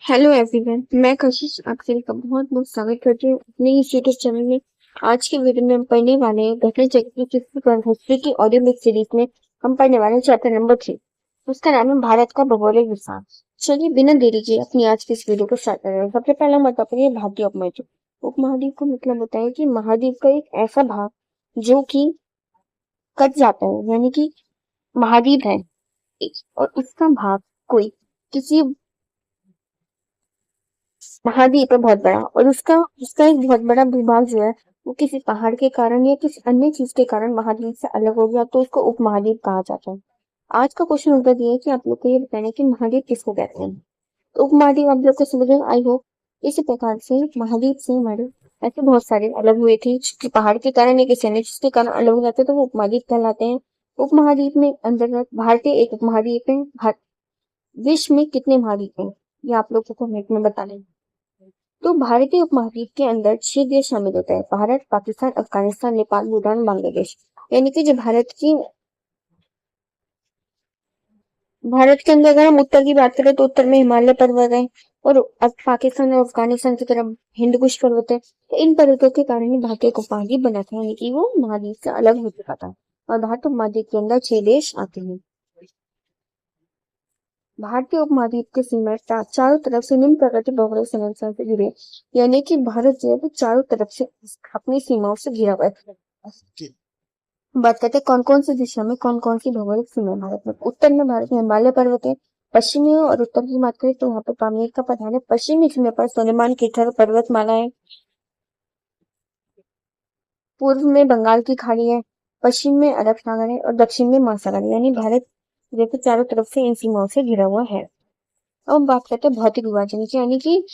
Hello everyone, मैं कशिश आप सभी का बहुत बहुत स्वागत करती हूँ अपने इस यूट्यूब चैनल में। आज की वीडियो में हम पढ़ने वाले हैं घटना चक्र की हिस्ट्री की ऑडियो बुक सीरीज में। हम पढ़ने वाले हैं चैप्टर नंबर 3। उसका नाम है भारत का भौगोलिक विस्तार। चलिए बिना देरी के अपनी आज की इस वीडियो को स्टार्ट करें। सबसे पहला मतलब है भारतीय उपमहाद्वीप। उपमहाद्वीप को मतलब होता है कि महाद्वीप का एक ऐसा भाग जो कि कट जाता है, यानी कि महाद्वीप है और उसका भाग कोई किसी महाद्वीप है बहुत बड़ा, और उसका उसका एक बहुत बड़ा भूभाग जो है वो किसी पहाड़ के कारण या किसी अन्य चीज के कारण महाद्वीप से अलग हो गया, तो उसको उपमहाद्वीप कहा जाता है। आज का क्वेश्चन उत्तर ये है कि आप लोग को ये बताना है कि महाद्वीप किसको कहते हैं। तो उपमहाद्वीप आप लोग को समझ में आई हो। इसी प्रकार से महाद्वीप से हमारे ऐसे बहुत सारे अलग हुए थे कि पहाड़ के कारण या किसी अन्य चीज के कारण अलग हो जाते, तो वो उपमहाद्वीप कहलाते हैं। उपमहाद्वीप में अंतर्गत भारतीय एक उपमहाद्वीप है। विश्व में कितने महाद्वीप हैं ये आप लोगों को कमेंट में बताना है। तो भारतीय उपमहाद्वीप के अंदर 6 देश शामिल होते हैं: भारत, पाकिस्तान, अफगानिस्तान, नेपाल, भूटान, बांग्लादेश। यानी कि जो भारत के अंदर अगर हम उत्तर की बात करें तो उत्तर में हिमालय पर्वत है, और अब पाकिस्तान और अफगानिस्तान की तरफ हिंद कुश पर्वत है। तो इन पर्वतों के कारण ही भारतीय उपमहाद्वीप बना था, यानी कि वो महाद्वीप से अलग हो चुका था। और भारत उपमहाद्वीप के अंदर 6 देश आते हैं। भारतीय उपमहाद्वीप की सीमा चारों तरफ से निम्न प्रकार की भौगोलिक संरचना से घिरे, यानी कि भारत जो है वो चारों तरफ से अपनी सीमाओं से घिरा हुआ है। बात करते हैं कौन कौन सी दिशा में कौन कौन सी भौगोलिक सीमा है भारत में। उत्तर में भारत में हिमालय पर्वत है। पश्चिमी और उत्तर की बात करें तो वहाँ पर पामीर का पठार है। पश्चिमी सीमा पर सोलेमान की थर पर्वतमाला है। पूर्व में बंगाल की खाड़ी है। पश्चिम में अरब सागर है और दक्षिण में महासागर है, यानी भारत जैसे चारों तरफ से इन सीमाओं से घिरा हुआ है। अब हम बात करते हैं भौतिक विभाजन की, यानी कि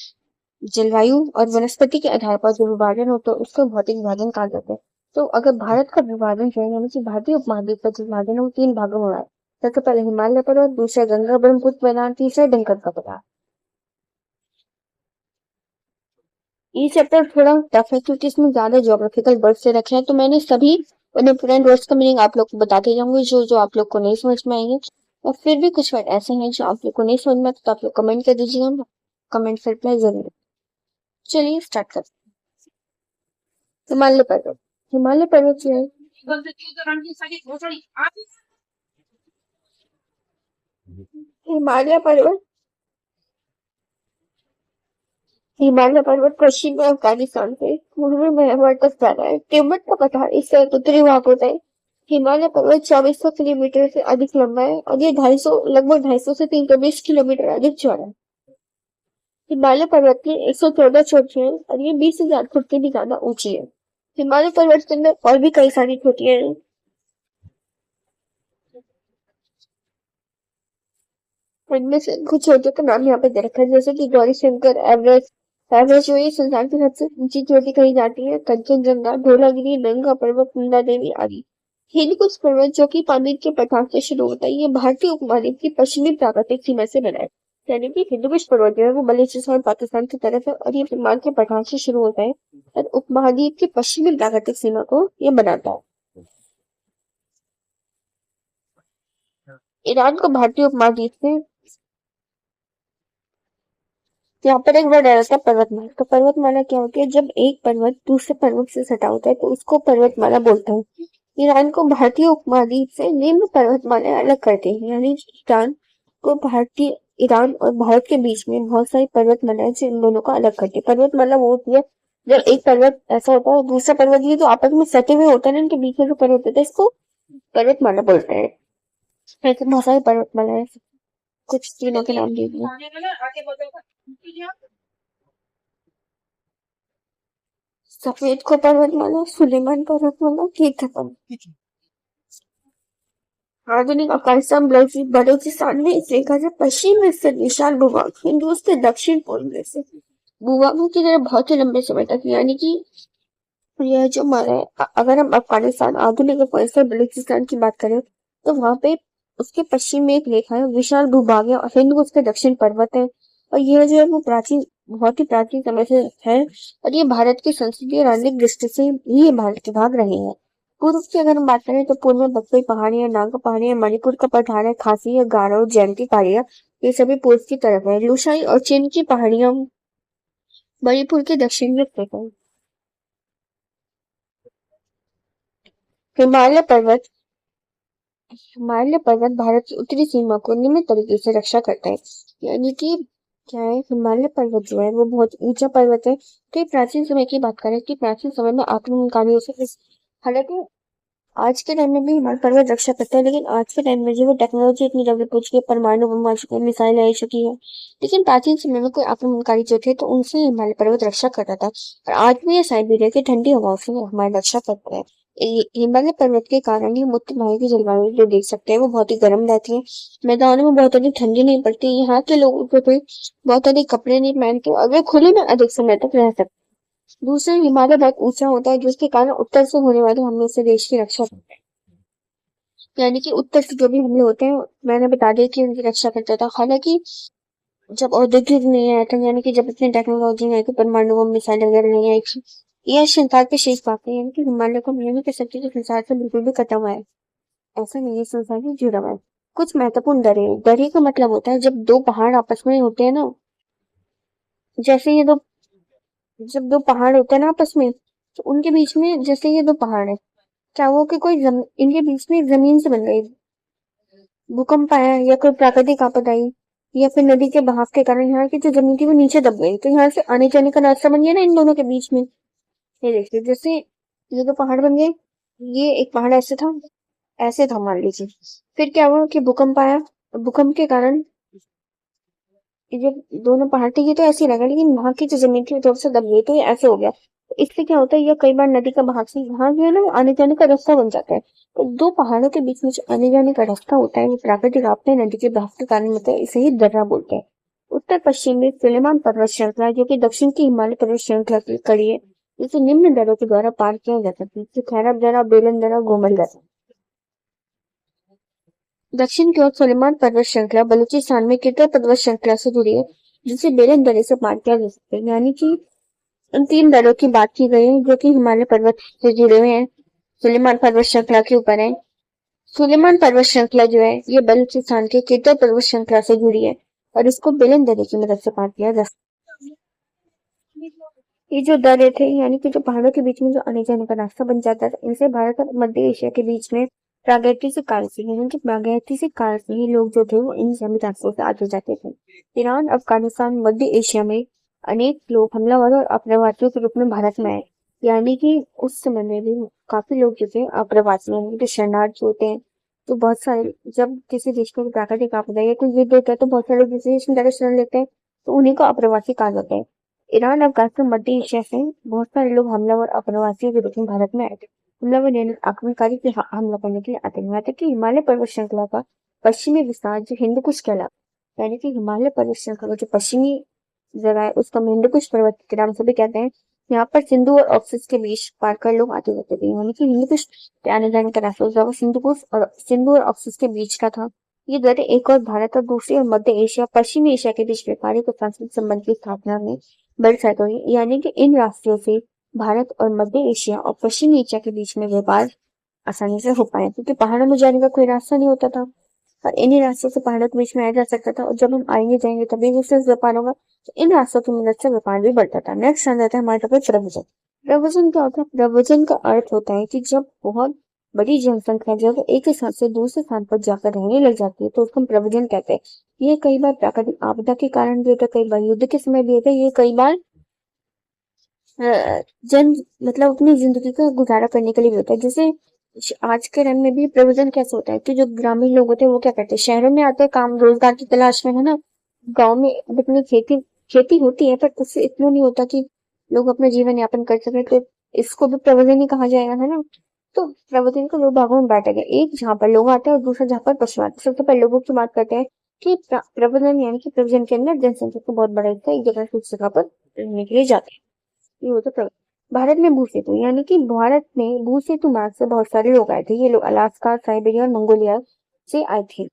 जलवायु और वनस्पति के आधार पर जो विभाजन होता है उसको भौतिक विभाजन कहा जाता है। तो अगर भारत का विभाजन जो है, यानी कि भारतीय उपमहाद्वीप का जो विभाजन है वो 3 भागों में हुआ है। सबसे पहले हिमालय पर्वत, दूसरा गंगा ब्रह्मपुत्र मैदान, तीसरा डंकर का पठार। ये चैप्टर थोड़ा टफ है क्योंकि इसमें ज्यादा ज्योग्राफिकल वर्ड से रखे हैं, तो मैंने सभी इंपोर्टेंट वर्ड्स का मीनिंग आप लोग को बताते जाऊंगी जो जो आप लोग को नहीं समझ में आएंगे। और फिर भी कुछ वर्ड ऐसे हैं जो आप लोग को नहीं समझ में आते तो आप लोग कमेंट कर दीजिएगा, कमेंट से रिप्लाई जरूर। चलिए स्टार्ट करते हैं। हिमालय पर्वत जो है, हिमालय पर्वत हिमालय पर्वत पश्चिम में अफगानिस्तान से पूर्वी म्यांमार तक फैला है। तिब्बत का पठार इसका उत्तरी भाग होता है। हिमालय पर्वत 2400 किलोमीटर से अधिक लंबा है और ये 250 लगभग 250 से 320 किलोमीटर अधिक चौड़ा है। हिमालय पर्वत की 114 चोटियां हैं और ये 20,000 फुट से भी ज्यादा ऊंची है। हिमालय पर्वत के अंदर और भी कई सारी चोटियां हैं। इनमें से कुछ चोटियों का नाम यहाँ पे दे रखा है, जैसे कि गौरी शंकर, एवरेस्ट। एवरेस्ट जो है संसार की सबसे ऊंची चोटी कही जाती है। कंचनजंगा, धौलागिरी, नंगा पर्वत, नंदा देवी आदि। हिंदकुश पर्वत जो कि पामीर के पठार से शुरू होता है, ये भारतीय उपमहाद्वीप की पश्चिमी प्राकृतिक सीमा से बना है। यानी कि हिंदकुश पर्वत जो है वो बलूचिस्तान पाकिस्तान की तरफ है और ये हिमालय के पठार से शुरू होता है और उपमहाद्वीप की पश्चिमी प्राकृतिक सीमा को ये बनाता है। ईरान को भारतीय उपमहाद्वीप से यहाँ पर एक वर्ड आ जाता है पर्वतमाला। तो पर्वतमाला क्या होती है, जब एक पर्वत दूसरे पर्वत से सटा होता है तो उसको पर्वतमाला बोलते हैं। ईरान को भारतीय उपमहाद्वीप से निम्न पर्वतमालाएं अलग करती हैं, यानी कि को भारतीय ईरान और भारत के बीच में बहुत सारी पर्वतमालाएं से इन दोनों को अलग करती है। पर्वतमाला वो होती है जब एक पर्वत ऐसा होता है दूसरा पर्वत ये जो आपस में सटे हुए होता है ना, इनके बीच में जो पर्वत होता है इसको पर्वतमाला बोलते हैं। ऐसे बहुत सारी पर्वतमालाएं, कुछ तीनों के नाम दीजिए। सफेद को पर्वतमाला, सुलेमान पर्वतमाला, तीर्थ पर्वत। आधुनिक अफगानिस्तान बलूचिस्तान में इस रेखा से पश्चिम में स्थित विशाल भूभाग हिंदुस्तान के दक्षिण पूर्व में से भूभागों की तरह बहुत ही लंबे समय तक, यानी कि यह जो हमारा अगर हम अफगानिस्तान आधुनिक अफगानिस्तान बलूचिस्तान की बात करें तो वहां पे उसके पश्चिम में एक रेखा है, विशाल भूभाग है और हिंद उसके दक्षिण पर्वत है। और यह जो है वो बहुत ही प्राचीन समय से है और ये भारत की संस्कृति और रणनीतिक दृष्टि से ही भारत के भाग रहे हैं। पूर्व की अगर हम बात करें तो पूर्व में बक्सई पहाड़ी है, नागा पहाड़ी है, मणिपुर का पठार है, खासी है, गारो, जयंती पहाड़ी है ये सभी पूर्व की तरफ है। लूशाई और चीन की पहाड़ियां मणिपुर के दक्षिण में स्थित है। हिमालय पर्वत हिमालय पर्वत भारत की उत्तरी सीमा को नियमित तरीके से रक्षा करता है। यानी कि क्या है, हिमालय पर्वत जो है वो बहुत ऊंचा पर्वत है। तो ये प्राचीन समय की बात करें कि प्राचीन समय में आक्रमणकारियों से हालांकि आज के टाइम में भी हिमालय पर्वत रक्षा करता है, लेकिन आज के टाइम में जो वो टेक्नोलॉजी इतनी डेवलप हो चुकी है, परमाणु बम आ चुके हैं, मिसाइल आ चुकी है। लेकिन प्राचीन समय में कोई आक्रमणकारी जो थे तो उनसे हिमालय पर्वत रक्षा करता था, और आज भी ये साइबेरिया की ठंडी हवाओं से हमारी रक्षा करता है। हिमालय पर्वत के कारण ही हम उत्तर भारत की जलवायु जो देख सकते हैं वो बहुत ही गर्म रहती है। मैदानों में बहुत अधिक ठंडी नहीं पड़ती। यहाँ के लोग जो थे बहुत अधिक कपड़े नहीं पहनते और वे खुले में अधिक समय तक रह सकते। दूसरा, हिमालय बहुत ऊंचा होता है जिसके कारण उत्तर से होने वाले हमले से देश की रक्षा करता है। यानी कि उत्तर से जो भी हमले होते हैं, मैंने बता दिया कि उनकी रक्षा करता था। हालांकि जब औद्योगिक नहीं आया था, यानी कि जब इतनी टेक्नोलॉजी नहीं आई थी, परमाणु बम मिसाइल वगैरह नहीं आई थी, यह संसार पे शेष बात है। यानी कि हिमालय को हम ये नहीं कह सकते कि संसार से बिल्कुल भी कटा हुआ है। ऐसा नहीं है, संसार से जुड़ा हुआ है। कुछ महत्वपूर्ण दरें। दरे का मतलब होता है जब दो पहाड़ आपस में होते हैं ना, जैसे ये दो जब दो पहाड़ होते हैं ना आपस में, तो उनके बीच में, जैसे ये दो पहाड़ है, क्या वो कि इनके बीच में जमीन से बन गई, भूकंप आया या कोई प्राकृतिक आपदा आई या फिर नदी के बहाव के कारण यहाँ की जो जमीन थी वो नीचे दब गई, तो यहाँ से आने जाने का रास्ता बन गया ना इन दोनों के बीच में। ये देखिए, जैसे ये दो पहाड़ बन गए, ये एक पहाड़ ऐसे था मान लीजिए। फिर क्या हुआ कि भूकंप आया, भूकंप के कारण ये दोनों पहाड़ थे, ये तो ऐसे ही लगा, लेकिन वहां की जो जमीन थी वो थोड़ा सा दब गई, तो ये ऐसे हो गया। तो इससे क्या होता है, ये कई बार नदी का बहाव से यहाँ जो है ना आने जाने का रास्ता बन जाता है। तो दो पहाड़ों के बीच में जो आने जाने का रास्ता होता है वो प्राकृतिक आपदा नदी के बहाव के कारण होता है, इसे ही दर्रा बोलते हैं। उत्तर पश्चिम में सुलेमान पर्वत श्रृंखला, जो कि दक्षिण की हिमालय पर्वत श्रृंखला की कड़ी है, इसे निम्न दर्रों के द्वारा पार किया जा सकता है, जैसे खैरब दर्रा, बेलन दर्रा, गोमल दर्रा। दक्षिण की ओर सुलेमान पर्वत श्रृंखला बलूचिस्तान में किटर पर्वत श्रृंखला से जुड़ी है, जिसे बेलन दर्रे से पार किया जा सकता है। यानी कि इन तीन दलों की बात की गई है जो कि हिमालय पर्वत से जुड़े हुए हैं, सुलेमान पर्वत श्रृंखला के ऊपर है। सुलेमान पर्वत श्रृंखला जो है ये बलूचिस्तान के केटर पर्वत श्रृंखला से जुड़ी है, और इसको बेलन दर्रे की मदद से पार किया जा सकता है। ये जो दर्रे थे, यानी कि जो पहाड़ों के बीच में जो आने जाने का रास्ता बन जाता था, इनसे भारत और मध्य एशिया के बीच में प्रागैतिहासिक काल से, यानी कि प्रागैतिहासिक काल से ही लोग जो थे वो इन सभी रास्तों से आते जाते थे। ईरान, अफगानिस्तान, मध्य एशिया में अनेक लोग हमलावरों और अप्रवासियों के रूप में भारत में आए। यानी कि उस समय में भी काफी लोग जो थे अप्रवासी, यानी कि शरणार्थी होते हैं। तो बहुत सारे, जब किसी देश को प्राकृतिक आपदा या कोई युद्ध होता है तो बहुत सारे दूसरे देश में जाकर शरण लेते हैं, तो उन्हीं को अप्रवासी कहा जाता है। ईरान, अफगानिस्तान, मध्य एशिया से बहुत सारे लोग हमलावर अप्रवासियों के रूप में भारत में आए थे। हमलावर यानी आक्रमणकारी पे हमला करने के लिए आते हैं। यहाँ तक कि हिमालय पर्वत श्रृंखला का पश्चिमी विस्तार जो हिंदू कुश कहलाता है, यानी कि हिमालय पर्वत श्रृंखला का जो पश्चिमी जगह है उसको हम हिंदू कुश पर्वत के नाम से भी कहते हैं। यहाँ पर सिंधु और ऑक्सिस के बीच पार कर लोग आते जाते थे, यानी कि हिंदू कुश के आने जाने का रास्ता जो सिंधु और ऑक्सिस के बीच का था। ये दर एक और भारत और दूसरी और मध्य एशिया, पश्चिमी एशिया के बीच व्यापारिक और सांस्कृतिक संबंध की स्थापना में बड़ी सहायता हुई। यानी कि इन रास्तों से भारत और मध्य एशिया और पश्चिमी एशिया के बीच में व्यापार आसानी से हो पाया, क्योंकि पहाड़ों में जाने का कोई रास्ता नहीं होता था, और इन्हीं रास्तों से पहाड़ों के बीच में आया जा सकता था। और जब हम आएंगे जाएंगे तभी इससे व्यापार होगा, तो इन रास्तों की मदद से व्यापार भी बढ़ता था। नेक्स्ट आ जाता है हमारे टॉपिक प्रवचन। प्रवचन क्या होता है? प्रवचन का अर्थ होता है कि जब बहुत बड़ी जनसंख्या जब एक स्थान से दूसरे स्थान पर जाकर रहने लग जाती है तो उसको हम प्रवचन कहते हैं। ये कई बार प्राकृतिक आपदा के कारण भी होता है, कई बार युद्ध के समय भी होता है, ये कई बार जन मतलब अपनी जिंदगी का गुजारा करने के लिए भी होता है। जैसे आज के टाइम में भी प्रवचन कैसे होता है कि जो ग्रामीण लोग होते हैं वो क्या करते हैं, शहरों में आते हैं काम रोजगार की तलाश में, है ना। गांव में अब इतनी खेती खेती होती है पर उससे इतना नहीं होता कि लोग अपना जीवन यापन कर सके, तो इसको भी प्रवचन ही कहा जाएगा, है ना। तो प्रवचन को दो भागों में बांटा गया, एक जहाँ पर लोग आते हैं और दूसरा जहाँ पर पशु आते हैं। सबसे पहले लोगों की बात करते हैं कि प्रवचन यानी कि प्रवचन के अंदर जनसंख्या को बहुत बड़ा हिस्सा एक जगह से दूसरी जगह पर रहने के लिए जाते हैं। ये होता है भारत में भूसेतु, यानी कि भारत में भूसेतु मार्ग से बहुत सारे लोग आए थे। ये लोग अलास्का, साइबेरिया और मंगोलिया से आए थे।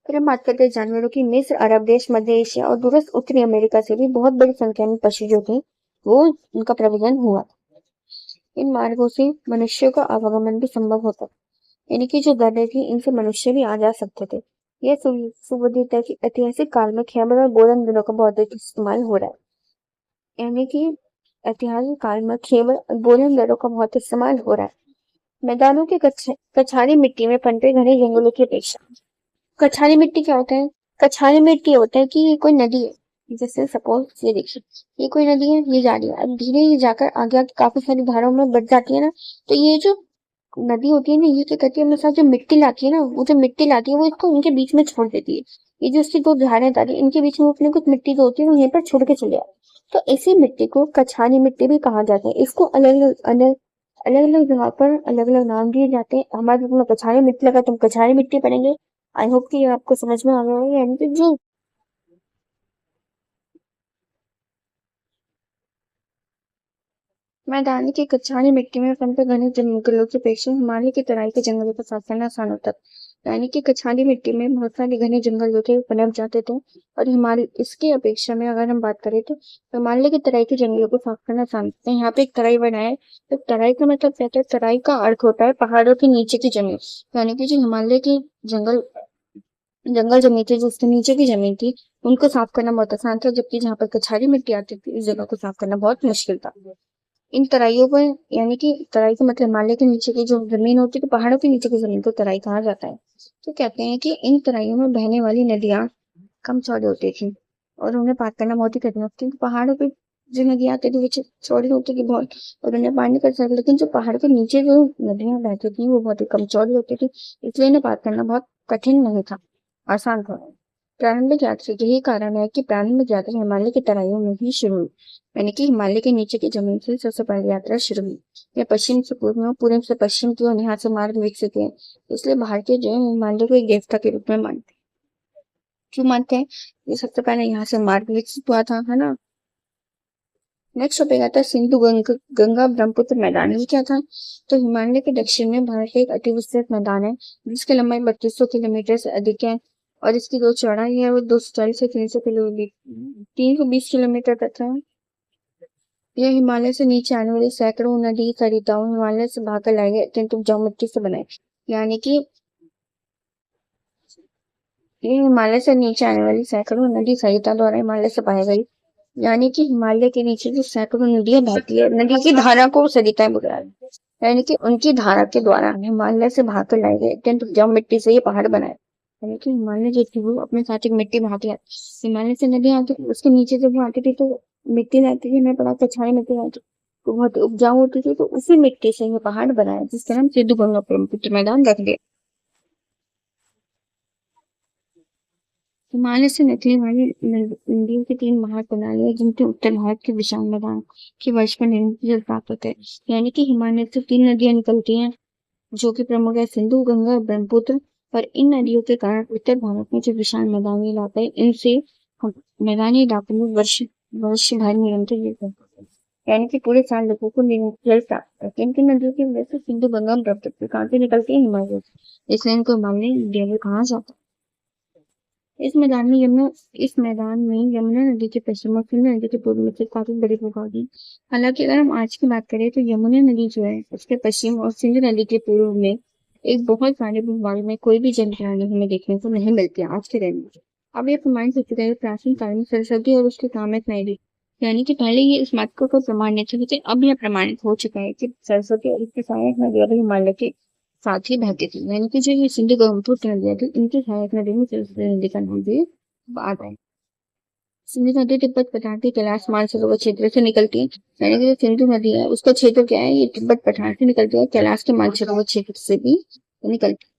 फिर हम बात करते हैं जानवरों की। मिस्र, अरब देश, मध्य एशिया और दूरस्थ उत्तरी अमेरिका से भी बहुत बड़ी संख्या में पशु जो थे वो उनका प्रव्रजन हुआ। इन मार्गों से मनुष्यों का आवागमन भी संभव होता, यानी कि जो दर्रे थी इनसे मनुष्य भी आ जा सकते थे। यह सुविदित है कि ऐतिहासिक काल में खैबर और बोरन नदियों का बहुत अधिक इस्तेमाल हो रहा है। यानी कि ऐतिहासिक काल में खैबर और बोरन नदियों का बहुत इस्तेमाल हो रहा है। मैदानों के कछारी मिट्टी में पनपे घने जंगलों की अपेक्षा। कछारी मिट्टी क्या होता है? कछारी मिट्टी होता है कि ये कोई नदी है। जैसे सपोज ये देखिए, ये कोई नदी है, ये जा रही है, अब धीरे ये जाकर आगे आगे काफी सारी धाराओं में बढ़ जाती है ना, तो ये जो नदी होती है ना, ये क्या करती है, अपने साथ जो मिट्टी लाती है ना, वो जो मिट्टी लाती है वो इसको उनके बीच में छोड़ देती है। ये जो इसकी दो धारें जा रही है, इनके बीच में अपने कुछ मिट्टी जो होती है वो यहीं पर छोड़ के चले जाए, तो इसी मिट्टी को कछारी मिट्टी भी कहा जाता है। इसको अलग अलग अलग अलग जगह पर अलग अलग नाम दिए जाते हैं। हमारे में कछारी मिट्टी लगा, तुम कछारी मिट्टी पढ़ेंगे। आई होप कि ये आपको समझ में आ गया होगा। यानी कि जो मैदानी की कछारी मिट्टी में पनपे घने जंगलों की अपेक्षा हिमालय की तराई के जंगलों का साफ करना आसान होता है। यानी कि कछारी मिट्टी में बहुत सारे घने जंगल जो थे वो पनप जाते थे, और हिमालय इसकी अपेक्षा में अगर हम बात करें तो हिमालय की तराई के जंगलों को साफ करना आसान होता है। यहाँ पे एक तराई बना है, तो तराई का मतलब कहते हैं, तराई का अर्थ होता है पहाड़ों के नीचे की जमीन। यानी कि जो हिमालय की जंगल जंगल जमीन थी, जो उसके नीचे की जमीन थी, उनको साफ करना बहुत आसान था, जबकि जहाँ पर कछारी मिट्टी आती थी उस जगह को साफ करना बहुत मुश्किल था। इन तराइयों पर, यानी कि तराई का मतलब हिमालय के नीचे की जो जमीन होती है, तो पहाड़ों के नीचे की जमीन को तराई कहा जाता है। तो कहते हैं कि इन तराइयों में बहने वाली नदियां कम चौड़ी होती थी और उन्हें पार करना बहुत ही कठिन होता था, क्योंकि पहाड़ों पे जो नदियां आती थी वो चौड़ी होती थी बहुत, और उन्हें पार नहीं कर सकते। लेकिन जो पहाड़ के नीचे जो नदियां बहती थी वो बहुत ही कम चौड़ी होती थी, इसलिए इन्हें पार करना बहुत कठिन नहीं था, आसान था। प्रारंभिक यात्रा यही कारण है कि प्रारंभिक यात्रा हिमालय की तराइयों में ही शुरू हुई। यानी कि हिमालय के नीचे की जमीन से सबसे पहले यात्रा शुरू हुई। यह पश्चिम से पूर्व में, पूर्व से पश्चिम की ओर यहाँ से मार्ग विकसित हुए, इसलिए भारतीय जो है हिमालय को एक देवता के रूप में मानते हैं। क्यों मानते हैं? ये सबसे पहले यहाँ से मार्ग विकसित हुआ था, है ना। नेक्स्ट टॉपिक आता है सिंधु गंगा ब्रह्मपुत्र मैदान। ये क्या था? तो हिमालय के दक्षिण में भारत का एक अति विस्तृत मैदान है, जिसकी लंबाई 3200 किलोमीटर से अधिक है, और इसकी जो चौड़ाई है वो 240 से 320 किलोमीटर तक है। यह हिमालय से नीचे आने वाली सैकड़ों नदी सरिताओं हिमालय से भागकर लाई गई अत्यंत उपजाऊ मिट्टी से बनाए। यानी कि ये हिमालय से नीचे आने वाली सैकड़ों नदी सरिता द्वारा हिमालय से बहाई गई। यानी कि हिमालय के नीचे जो सैकड़ों नदियां बहती है, नदी की धारा को सरिताएं बोला जाता है। यानी कि उनकी धारा के द्वारा हिमालय से भागकर लाई गई अत्यंत उपजाऊ मिट्टी से ये पहाड़ बनाए। यानी कि हिमालय जो थी वो अपने साथ एक मिट्टी भाग आती, हिमालय से नदी आती थी, उसके नीचे जब वो आती थी तो मिट्टी रहती थी, मैं पढ़ा कछाई मिट्टी रहती, तो बहुत उपजाऊ होती थी, तो उसी मिट्टी से ये पहाड़ बनाया, जिसका नाम सिद्धू गंगा ब्रह्मपुत्र मैदान रख दिया। हिमालय से निकलने वाली नदियों की तीन महाप्रणाली है, जिनके उत्तर भारत के विशाल मैदान के वर्ष पर निरंतर जल प्राप्त होते हैं। यानी कि हिमालय से तीन नदियां निकलती हैं, जो कि प्रमुख है, सिंधु गंगा और ब्रह्मपुत्र। और इन नदियों के कारण उत्तर भारत में जो विशाल मैदानी इलाका है, इनसे मैदानी इलाकों में वर्ष वर्ष भर निरंतर जल प्राप्त होता है। यानी कि पूरे साल लोगों को निरंतर जल प्राप्त होता है। इन नदियों की वजह से सिंधु गंगा और ब्रह्मपुत्र कहाँ से निकलती है? हिमालय से, इसलिए इनको हिमालय नदियां भी कहा जाता है। इस मैदान में यमुना नदी के पश्चिम और सिंधु नदी के पूर्व में से काफी बड़ी भूभाग है। हालांकि अगर हम आज की बात करें तो यमुना नदी जो है उसके पश्चिम और सिंधु नदी के पूर्व में एक बहुत सारे भूभाग में कोई भी जल प्रणाली हमें देखने को नहीं मिलती है आज के दिन में। अब ये प्रमाणित हो चुका है प्राचीन काल में सरस्वती और उसके कामित नदी, यानी कि पहले ये इस बात को प्रमाणित थे, लेकिन अब यह प्रमाणित हो चुका है कि सरस्वती और उसकी सहायक नदी अभी हिमालय के साथ ही बहती थी। यानी कि जो ये सिंधु ब्रह्मपुत्र नदियां थी, इनकी सहायक नदी में सरस्वती नदी का नाम भी आ गया। सिंधु नदी तिब्बत पठार के कैलाश मानसरोवर क्षेत्र से निकलती है। यानी कि जो सिंधु नदी है उसका क्षेत्र क्या है? ये तिब्बत पठार से निकलती है, कैलाश के मानसरोवर क्षेत्र से भी निकलती है।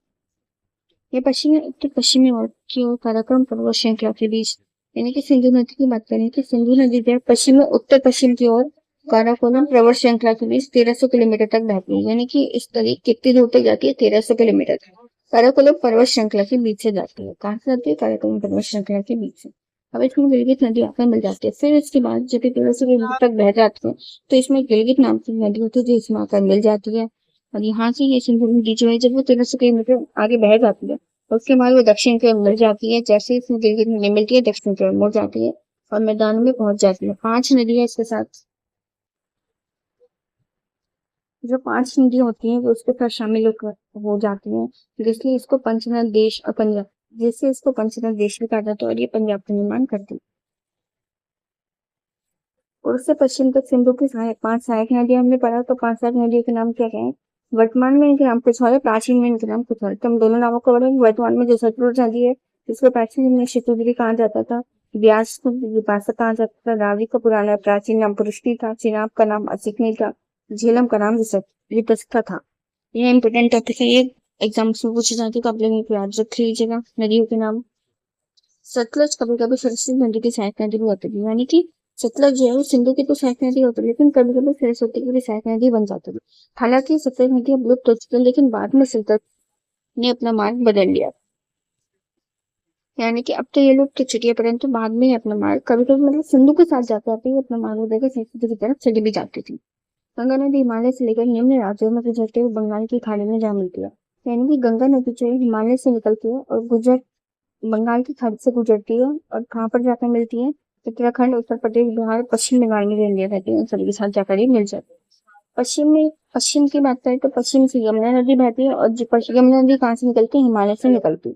ये पश्चिमी उत्तर पश्चिमी ओर की ओर काराकोरम पर्वत श्रृंखला के बीच, यानी कि सिंधु नदी की बात करें तो सिंधु नदी जो है पश्चिमी उत्तर पश्चिम की ओर काराकोरम पर्वत श्रृंखला के बीच 1300 किलोमीटर तक बहती है। यानी कि इस तरीके कितनी दूर तक जाती है? 1300 किलोमीटर तक काराकोरम पर्वत श्रृंखला के बीच से जाती है। कहाँ से जाती है? काराकोरम पर्वत श्रृंखला के बीच से। अब इसमें गिलगित नदी आकर मिल जाती है। फिर इसके बाद जब ये 1300 किलोमीटर तक बह जाती है, तो इसमें गिलगित नाम की नदी होती है जो इसमें आकर मिल जाती है। और यहाँ से ये सिंधु नदी जो है जब वो 1300 किलोमीटर आगे बह जाती है, उसके बाद वो दक्षिण की ओर मुड़ जाती है। जैसे ही इसमें गिलगित नदी मिलती है, दक्षिण की ओर मुड़ जाती है और मैदान में पहुंच जाती है। 5 नदियां इसके साथ, जो 5 नदियां होती हैं वो उसके साथ शामिल हो जाती हैं, इसलिए इसको पंचनद देश और पंजाब जिससे इसको पंचतंत्र देश भी कहा जाता है और ये पंजाब का निर्माण करती। और उससे पश्चिम तक सिंधु की 5 सहायक नदियां हमने पढ़ा, तो 5 सहायक नदियों के नाम क्या क्या है? वर्तमान में इनके नाम कुछ और है, प्राचीन में इनके नाम कुछ और है। तो हम दोनों नामों को पढ़ेंगे। वर्तमान में जो सतलुज नदी है, जिसको प्राचीन में शतुद्री कहा जाता था, व्यास को विपाशा कहा जाता था, रावी का पुराना प्राचीन नाम पुरुषनी था, चिनाब का नाम असिकनी था, झेलम का नाम वितस्ता था। ये इंपोर्टेंट टॉपिक है, ये एग्जाम्स में पूछे जाते, तो आप लोग इनको याद रख लीजिएगा नदियों के नाम। सतलज कभी कभी सरस्वती नदी की सहायक नदी भी होती है, यानी कि सतलज जो है वो सिंधु की तो सहायक नदी होती है, लेकिन कभी कभी सरस्वती की भी सहायक नदी बन जाती है। हालांकि सतलज नदी अब लुप्त हो चुकी है, लेकिन बाद में सतलज ने अपना मार्ग बदल लिया, यानी कि अब तो ये लुप्त हो चुकी है, परंतु बाद में अपना मार्ग कभी कभी मतलब सिंधु के साथ जाते आते ही अपना मार्ग बदल के सरस्वती की तरफ चली भी जाती थी। गंगा नदी हिमालय से लेकर निम्न राज्यों में गुजरते हुए बंगाल की खाड़ी में जा मिलती है, यानी कि गंगा नदी जो है हिमालय से निकलती है और बंगाल की खाड़ी से गुजरती है और कहाँ पर जाकर मिलती है? उत्तराखंड, उत्तर प्रदेश, बिहार, पश्चिम बंगाल में जो इंडिया रहती है उन सभी के साथ जाकर ये मिल जाती है। पश्चिम की बात करें तो पश्चिम से यमुना नदी बहती है, और यमुना नदी कहाँ से निकलती है? हिमालय से निकलती है।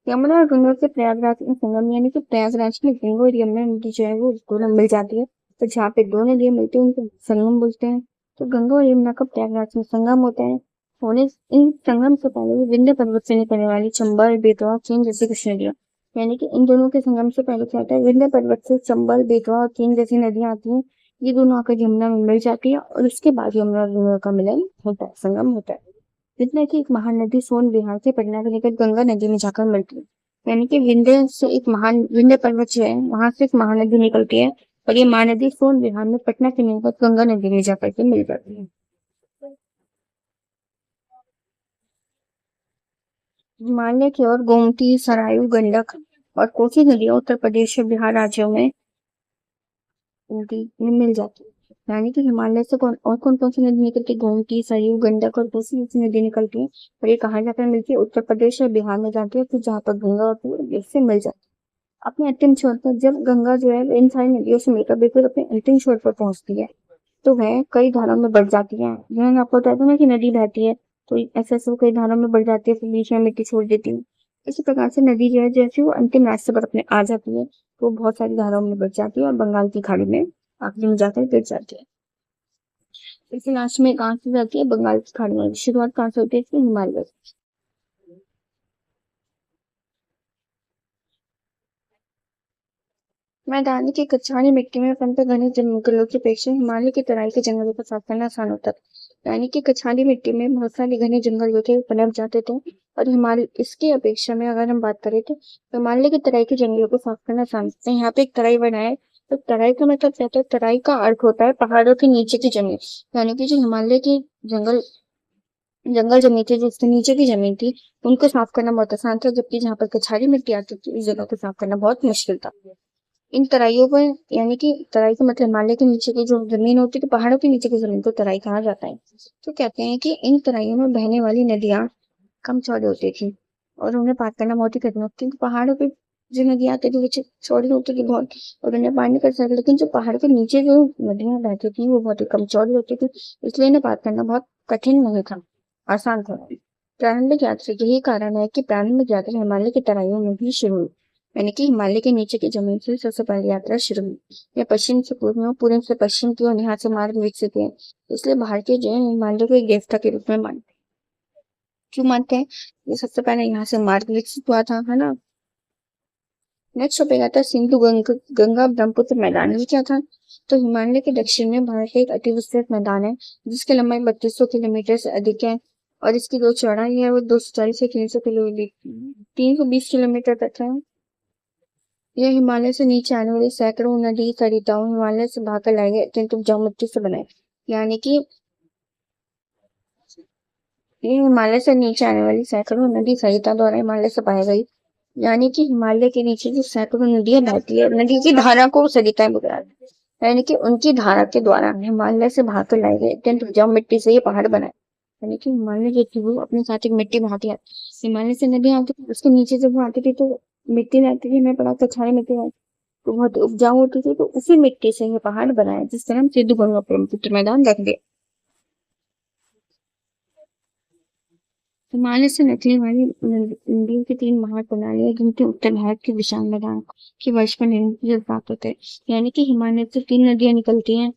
यमुना और गंगा के प्रयागराज में संगम, यानी कि प्रयागराज में गंगा और यमुना नदी जो है वो दोनों मिल जाती है, तो जहाँ पे दो नदियां मिलती है उनको संगम बोलते हैं। तो गंगा और यमुना का प्रयागराज में संगम होता है। होने इन संगम से पहले विंध्य पर्वत से निकलने वाली चंबल, बेतवा, केन जैसी कुछ नदियां, यानी कि इन दोनों के संगम से पहले क्या होता है? विंध्य पर्वत से चंबल, बेतवा और केन जैसी नदियां आती हैं, ये दोनों आकर यमुना में मिल जाती है, और उसके बाद यमुना और गंगा का मिलन होता है, संगम होता है। जितना कि एक महानदी सोन बिहार से पटना के निकट गंगा नदी में जाकर मिलती है, यानी कि विंध्य पर्वत जो है वहां से एक महानदी निकलती है, और ये महानदी सोन बिहार में पटना के निकट गंगा नदी में जाकर के मिल जाती है। हिमालय की ओर गोमती, सरायू, गंडक और कोसी नदियां उत्तर प्रदेश और बिहार राज्यों में नदी में मिल जाती है, यानी कि हिमालय से कौन कौन सी नदी निकलती है? गोमती, सरयू, गंडक और कोसी जैसी नदी निकलती है, और ये कहाँ जाकर मिलती है? उत्तर प्रदेश और बिहार में जाती है, फिर जहाँ पर गंगा होती है इससे मिल जाती है। अपने अंतिम छोर पर जब गंगा जो है इन सारी नदियों से मिलकर बिल्कुल अपने अंतिम छोर पर पहुंचती है, तो वह कई धाराओं में बढ़ जाती है। जो मैंने आपको बताया था ना कि नदी बहती है, तो ऐसे ऐसे वो कई धाराओं में बढ़ जाती है, फिर बीच में मिट्टी छोड़ देती है। इसी प्रकार से नदी जो है जैसे वो अंतिम रास्ते पर अपने आ जाती है, तो वो बहुत सारी धाराओं में बढ़ जाती है और बंगाल की खाड़ी में आखिरी में जाकर गिर जाती है। इसके लास्ट में कहाँ से जाती है? बंगाल की खाड़ी में। शुरुआत कहाँ से होती है इसकी? हिमालय से। मैदानी की कछारी मिट्टी में पनपे घने जंगलों की अपेक्षा हिमालय की तराई के जंगलों को साफ करना आसान होता है, यानी कि कछारी मिट्टी में बहुत सारे घने जंगल जो थे वो पनप जाते थे, और हिमालय इसकी अपेक्षा में अगर हम बात करें तो हिमालय की तराई के जंगलों को साफ करना आसान होता है। यहाँ पे एक तराई बनाए, तो तराई का मतलब क्या होता है? तराई का अर्थ होता है पहाड़ों के नीचे की जमीन, यानी कि जो हिमालय की जंगल जंगल जमीन थी, जिसके नीचे की जमीन थी, उनको साफ करना बहुत आसान था, जबकि जहाँ पर कछारी मिट्टी आती थी उस जगह को साफ करना बहुत मुश्किल था। इन तराइयों पर, यानी कि तराई का मतलब हिमालय के नीचे की जो जमीन होती है, तो पहाड़ों के नीचे की जमीन को तराई कहा जाता है। तो कहते हैं कि इन तराइयों में बहने वाली नदियां कम चौड़ी होती थी, और उन्हें पार करना बहुत ही कठिन होता, क्योंकि पहाड़ों पे जो नदियां आती थी वो चौड़ी होती थी बहुत, और उन्हें पार नहीं कर सकते, लेकिन जो पहाड़ के नीचे जो नदियां बहती थी वो बहुत ही कम चौड़ी होती थी, इसलिए इन्हें पार करना बहुत कठिन नहीं था, आसान था। प्रारंभिक यात्रा यही कारण है कि प्रारंभिक यात्रा हिमालय की तराइयों में भी शुरू हुई, यानी कि हिमालय के नीचे की जमीन से सबसे पहले यात्रा शुरू हुई। यह पश्चिम से पूर्व में, पूर्व से पश्चिम की ओर यहाँ से मार्ग विकसित हुए, इसलिए भारतीय जो है हिमालय को एक देवता के रूप में मानते हैं। क्यों मानते हैं? ये सबसे पहले यहाँ से मार्ग विकसित हुआ था, है ना। नेक्स्ट टॉपिक आता है सिंधु गंगा ब्रह्मपुत्र मैदान। ये क्या था? तो हिमालय के दक्षिण में भारत का एक अति विस्तृत मैदान है, जिसकी लंबाई 3200 किलोमीटर से अधिक है, और इसकी जो चौड़ाई है वो 240 से 320 किलोमीटर तक है। यह हिमालय से नीचे आने वाली सैकड़ों नदी सरिताओं हिमालय से भागकर लाए गए अत्यंत उपजाऊ मिट्टी से बनाए, यानी कि ये हिमालय से नीचे आने वाली सैकड़ों नदी सरिता द्वारा हिमालय से पाई गई, यानी कि हिमालय के नीचे जो सैकड़ों नदियां बहती है, नदी की धारा को सरिताएं बोला जाता है, यानी कि उनकी धारा के द्वारा हिमालय से भागकर लाए गए अत्यंत उपजाऊ मिट्टी से ये पहाड़ बनाए, यानी कि हिमालय जो थी वो अपने साथ एक मिट्टी बहाती है। हिमालय से नदियां आती थी, उसके नीचे जब वो आती थी तो मिट्टी रहती थी, मैं पढ़ा कछारी मिट्टी रहती, तो बहुत उपजाऊ होती थी, तो उसी मिट्टी से ये पहाड़ बनाए, जिसका नाम सिद्धू गंगा ब्रह्मपुत्र मैदान रख दिया। हिमालय से निकलने वाली नदियों की तीन महाप्रणालियां जिनके उत्तर भारत के विशाल मैदान के वर्ष पर निर्मित प्राप्त होते हैं। यानी कि हिमालय से तीन नदियां निकलती हैं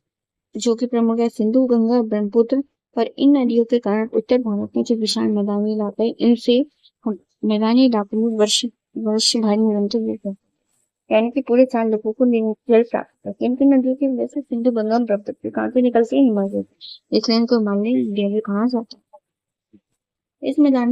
जो कि प्रमुख है सिंधु, गंगा और ब्रह्मपुत्र। और इन नदियों के कारण उत्तर भारत में जो विशाल मैदानी इलाका है इनसे मैदानी इलाकों में वर्ष वर्ष भर निरंतर होता है। यानी कि पूरे साल लोगों को जल प्राप्त होता है। किन किन नदियों की वजह से सिंधु, गंगा और ब्रह्मपुत्र कहाँ से निकलती है? हिमालय से। इसलिए इनको हिमालय इंडिया भी कहा जाता है। इस मैदान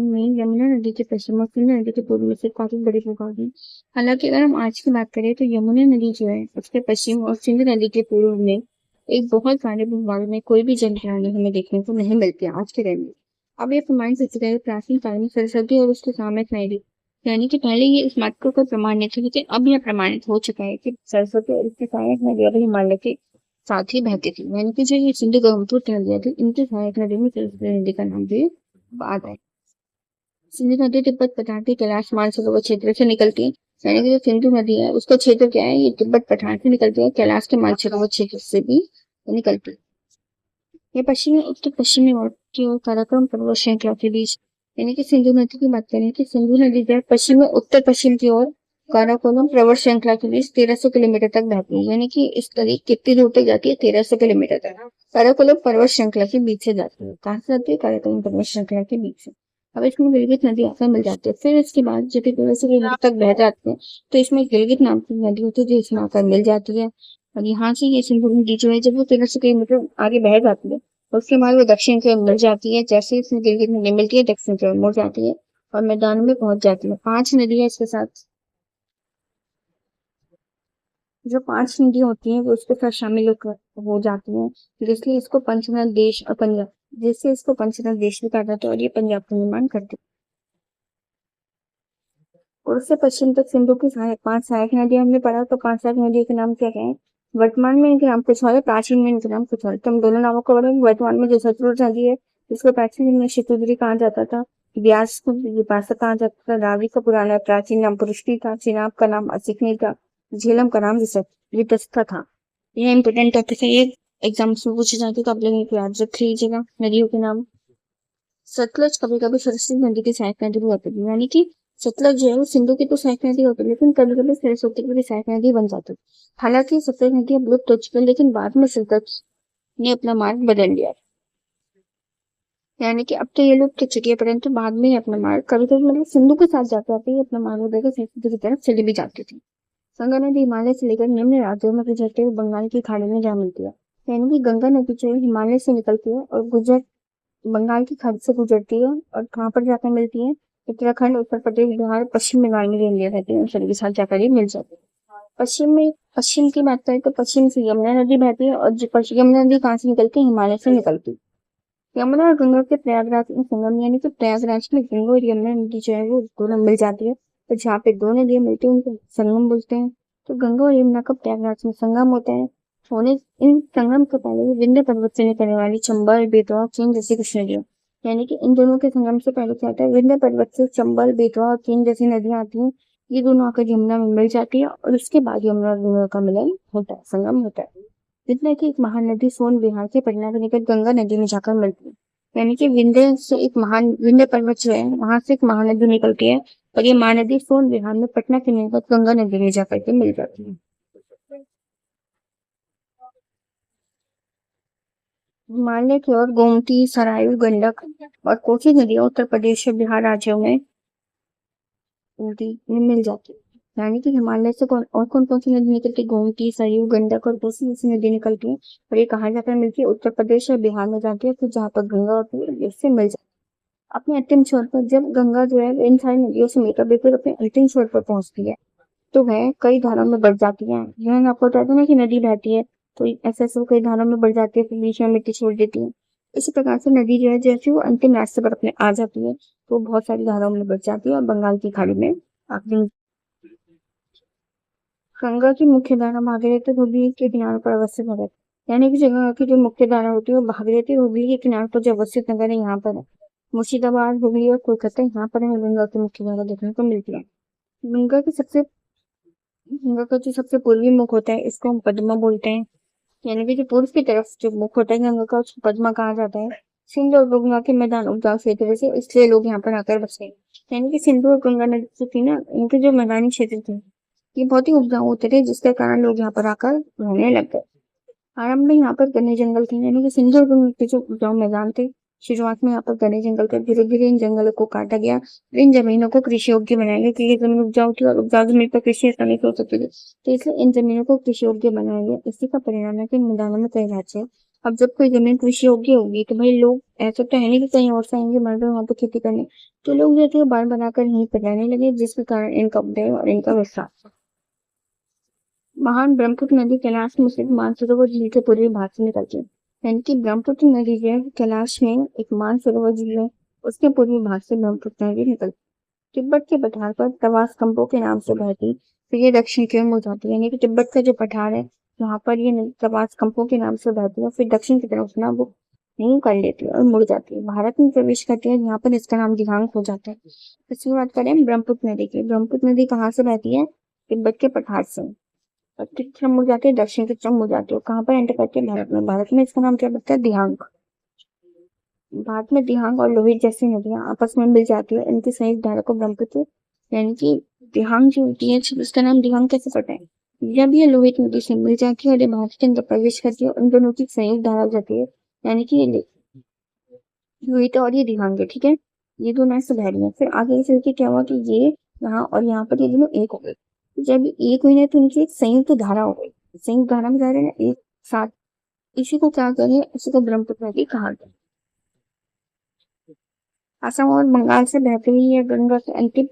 में यमुना नदी के पश्चिम और सिंधु नदी के पूर्व में से काफी बड़े भूभाग हैं। हालांकि अगर हम आज की बात करें तो यमुना नदी जो है उसके पश्चिम और सिंधु नदी के पूर्व में एक बहुत सारे भूभाग में कोई भी जल प्रणाली हमें देखने को नहीं मिलती है आज के टाइम में। अब ये प्रमाणित हो चुका है प्राचीन काल में सरस्वती और उसके सहायक नदी, यानी कि पहले ये इस बात को कोई प्रमाण नहीं था, लेकिन अब यह प्रमाणित हो चुका है कि सरस्वती और उसके सहायक नदी अब हिमालय के साथ ही बहती थी। यानी कि जो ये सिंधु ब्रह्मपुत्र नदियां थी इनके सहायक नदी में सरस्वती नदी का नाम भी आता है। सिंधु नदी तिब्बत पठार के कैलाश मानसरोवर क्षेत्र से निकलती है। यानी कि जो सिंधु नदी है उसका क्षेत्र क्या है? ये तिब्बत पठार से निकलती है, कैलाश के मानसरोवर क्षेत्र से भी निकलती है। ये पश्चिमी उत्तर पश्चिमी ओर की ओर काराकोरम पर्वत श्रृंखला के बीच, यानी कि सिंधु नदी की बात करें कि सिंधु नदी जो है पश्चिम में उत्तर पश्चिम की ओर काराकोरम पर्वत श्रृंखला के बीच 1300 किलोमीटर तक बहती है। यानी कि इस तरीके कितनी दूर तक जाती है? 1300 किलोमीटर तक काराकोरम पर्वत श्रृंखला के बीच से जाती है। कहाँ से जाती है? काराकोरम पर्वत श्रृंखला के बीच से। अब इसमें गिलगित नदी आकर मिल जाती है। फिर इसके बाद जब ये 1300 किलोमीटर तक बह जाती है तो इसमें गिलगित नाम की नदी होती है जो इसमें आकर मिल जाती है। और यहाँ से ये सिंधु नदी जो है जब वो 1300 किलोमीटर आगे बह जाती है उसके बाद वो दक्षिण की ओर मुड़ जाती है। जैसे इसमें गिलगित नदी मिलती है दक्षिण की ओर मुड़ जाती है और मैदान में पहुंच जाती है। 5 नदियां इसके साथ, जो 5 नदियां होती हैं वो उसके साथ शामिल हो जाती हैं, जिसलिए इसको पंचनद देश और पंजाब जिससे इसको पंचनद देश भी कहा जाता है और ये पंजाब का निर्माण करती है। और उससे पश्चिम तक सिंधु की 5 सहायक नदियां हमने पढ़ा। तो 5 सहायक नदियों के नाम क्या क्या है? वर्तमान में इनके नाम कुछ और है, प्राचीन में इनके नाम कुछ और। तो हम दोनों नामों को पढ़ेंगे। वर्तमान में जो सतलुज नदी है जिसको प्राचीन में शतुद्री कहा जाता था, व्यास को विपाशा कहा जाता था, रावी का पुराना प्राचीन नाम पुरुष्टि था, चिनाब का नाम असिकनी था, झेलम का नाम वितस्ता था। यह इंपोर्टेंट टॉपिक है, ये एग्जाम्स में पूछे जाते तो आप लोग इनको याद रख लीजिएगा नदियों के नाम। सतलज कभी कभी सरस्वती नदी की सहायक नदी भी होती है। यानी कि सतलज जो है वो सिंधु की तो सहायक नदी होती है लेकिन कभी कभी सरस्वती की भी सहायक नदी बन जाती है। हालांकि सतलज नदी अब लुप्त हो चुकी है लेकिन बाद में सतलज ने अपना मार्ग बदल लिया। यानी कि अब तो ये लुप्त हो चुकी है परंतु बाद में ही अपना मार्ग कभी कभी मतलब सिंधु के साथ जाते आते ही अपना मार्ग बदलकर सरस्वती की तरफ चली भी जाती थी। गंगा नदी हिमालय से लेकर निम्न राज्यों में गुजरते हुए बंगाल की खाड़ी में जा मिलती है। यानी कि गंगा नदी जो है हिमालय से निकलती है और बंगाल की खाड़ी से गुजरती है और कहाँ पर जाकर मिलती है? उत्तराखंड, उत्तर प्रदेश, बिहार, पश्चिम बंगाल में जो इंडिया रहती है उन सभी के साथ जाकर ही मिल जाती है। पश्चिम की बात करें तो पश्चिम से यमुना नदी बहती है और जो यमुना नदी कहाँ से निकलती है? हिमालय से निकलती है। यमुना और गंगा के प्रयागराज में संगम, यानी कि प्रयागराज में गंगा और यमुना नदी जो है वो दोनों मिल जाती है। तो जहाँ पे दो नदियां मिलती है उनको संगम बोलते हैं। तो गंगा और यमुना का प्रयागराज में संगम होता है। होने इन संगम के पहले विंध्य पर्वत से निकलने वाली चंबल, बेतवा, केन जैसी कुछ नदियां, यानी कि इन दोनों के संगम से पहले क्या होता है? विंध्य पर्वत से चंबल, बेतवा और केन जैसी नदियां आती हैं। ये दोनों आकर यमुना में मिल जाती है और उसके बाद यमुना और गंगा का मिलन होता है, संगम होता है। जितना कि एक महानदी सोन बिहार के पटना के निकट गंगा नदी में जाकर मिलती है। यानी कि विंध्य पर्वत जो है वहां से एक महानदी निकलती है और ये महानदी सोन बिहार में पटना के निकट गंगा नदी में जाकर के मिल जाती है। हिमालय की ओर गोमती, सरायू, गंडक और कोसी नदियां उत्तर प्रदेश और बिहार राज्यों में नदी में मिल जाती है। यानी कि हिमालय से कौन कौन सी नदी निकलती है? गोमती, सरयू, गंडक और कोसी जैसी नदी निकलती है और ये कहाँ जाकर मिलती है? उत्तर प्रदेश और बिहार में जाती है, फिर जहाँ पर गंगा होती है इससे मिल जाती है। अपने अंतिम छोर पर जब गंगा जो है इन सारी नदियों से मिलकर बिल्कुल अपने अंतिम छोर पर पहुंचती है तो वह कई धाराओं में बढ़ जाती है। यह आपको बताया था ना कि नदी बहती है तो ऐसे ऐसे वो कई धाराओं में बढ़ जाती है फिर बीच में मिट्टी छोड़ देती है। इसी प्रकार से नदी जो है जैसे वो अंतिम रास्ते पर अपने आ जाती है तो बहुत सारी धाराओं में बढ़ जाती है और बंगाल की खाड़ी में आखिरी। गंगा की मुख्य धारा भागीरथी हुगली के किनारों पर अवस्थित नगर, यानी कि गंगा की जो मुख्य धारा होती है वो भागीरथी हुगली के किनारों पर जो अवस्थित नगर है यहाँ पर है। मुर्शिदाबाद, हुगली और कोलकाता यहाँ पर हमें गंगा की मुख्य धारा देखने को मिलती है। गंगा की सबसे गंगा का जो सबसे पूर्वी मुख होता है इसको हम पद्मा बोलते हैं। यानी कि जो पूर्व की तरफ जो मुख होता है गंगा का उसको पद्मा कहा जाता है। सिंध और गंगा के मैदान उपजाऊ क्षेत्र थे, इसलिए लोग यहाँ पर आकर बसे। यानी कि सिंधु और गंगा नदी जो थी ना, इनके जो मैदानी क्षेत्र थे ये बहुत ही उपजाऊ होते थे, जिसके कारण लोग यहाँ पर आकर रहने लग गए। आरंभ में यहाँ पर घने जंगल थे, यानी कि सिंधु और गंगा के जो उपजाऊ मैदान थे, शुरुआत में यहाँ पर घने जंगल थे। धीरे धीरे इन जंगलों को काटा गया, इन जमीनों को कृषि योग्य बनाया गया, क्योंकि ये जमीन उपजाऊ थी और उपजाऊ जमीन पर कृषि आसानी से हो सकती थी, तो इसलिए इन जमीनों को कृषि योग्य बनाया गया। इसी का परिणाम है कि इन मैदानों में कई राज्य। अब जब कोई जमीन कृषि योग्य होगी तो भाई लोग, ऐसा तो है नहीं कि कहीं और से आएंगे मर गए वहां पर खेती करने, तो लोग जो थे बाढ़ बनाकर यहीं पर रहने लगे, जिसके कारण इनका उदय और इनका विस्तार। महान ब्रह्मपुत्र नदी कैलाश में स्थित मानसरोवर झील के पूर्वी भाग से निकलती है। यानी कि ब्रह्मपुत्र नदी जो है कैलाश में एक मानसरोवर झील है, उसके पूर्वी भाग से ब्रह्मपुत्र नदी निकलती है। तिब्बत के पठार पर तवास कंपो के नाम से बहती, फिर ये दक्षिण की ओर मुड़ जाती है। यानी कि तिब्बत का जो पठार है वहां पर ये नदी तवास कंपो के नाम से बहती है, फिर दक्षिण की तरफ ना वो नहीं कर लेती है और मुड़ जाती है, भारत में प्रवेश करती है। यहाँ पर इसका नाम दिहांग हो जाता है। इसकी बात करें ब्रह्मपुत्र नदी की, ब्रह्मपुत्र नदी कहाँ से बहती है? तिब्बत के पठार से। उत्तरी तरफ मुड़ जाती है, दक्षिण की तरफ मुड़ जाती है, कहाँ पर एंटर करती है? भारत में। भारत में इसका नाम क्या पड़ता है? दिहांग। भारत में दिहांग और लोहित जैसी नदियां आपस में मिल जाती है, इनकी संयुक्त धारा को ब्रह्मपुत्र, यानी कि दिहांग जो होती है इसका नाम दिहांग कैसे पड़ता है? जब ये लोहित नदी से मिल जाती है और ये भारत के अंदर प्रवेश करती है, उन दोनों की संयुक्त धारा हो जाती है, यानी कि ये लोहित और ये दिहांग है, ठीक है। ये दोनों ऐसे बह रही है, फिर आगे चल के क्या हुआ कि ये यहाँ और यहाँ पर ये दोनों एक हो गए। जब एक हुई ना तो उनकी एक संयुक्त धारा हो गई। संयुक्त धारा में जा रहे हैं ना एक साथ, इसी को क्या करें, इसी को ब्रह्मपुत्र नदी कहा गया। असम और बंगाल से बहती हुई यह गंगा के अंतिम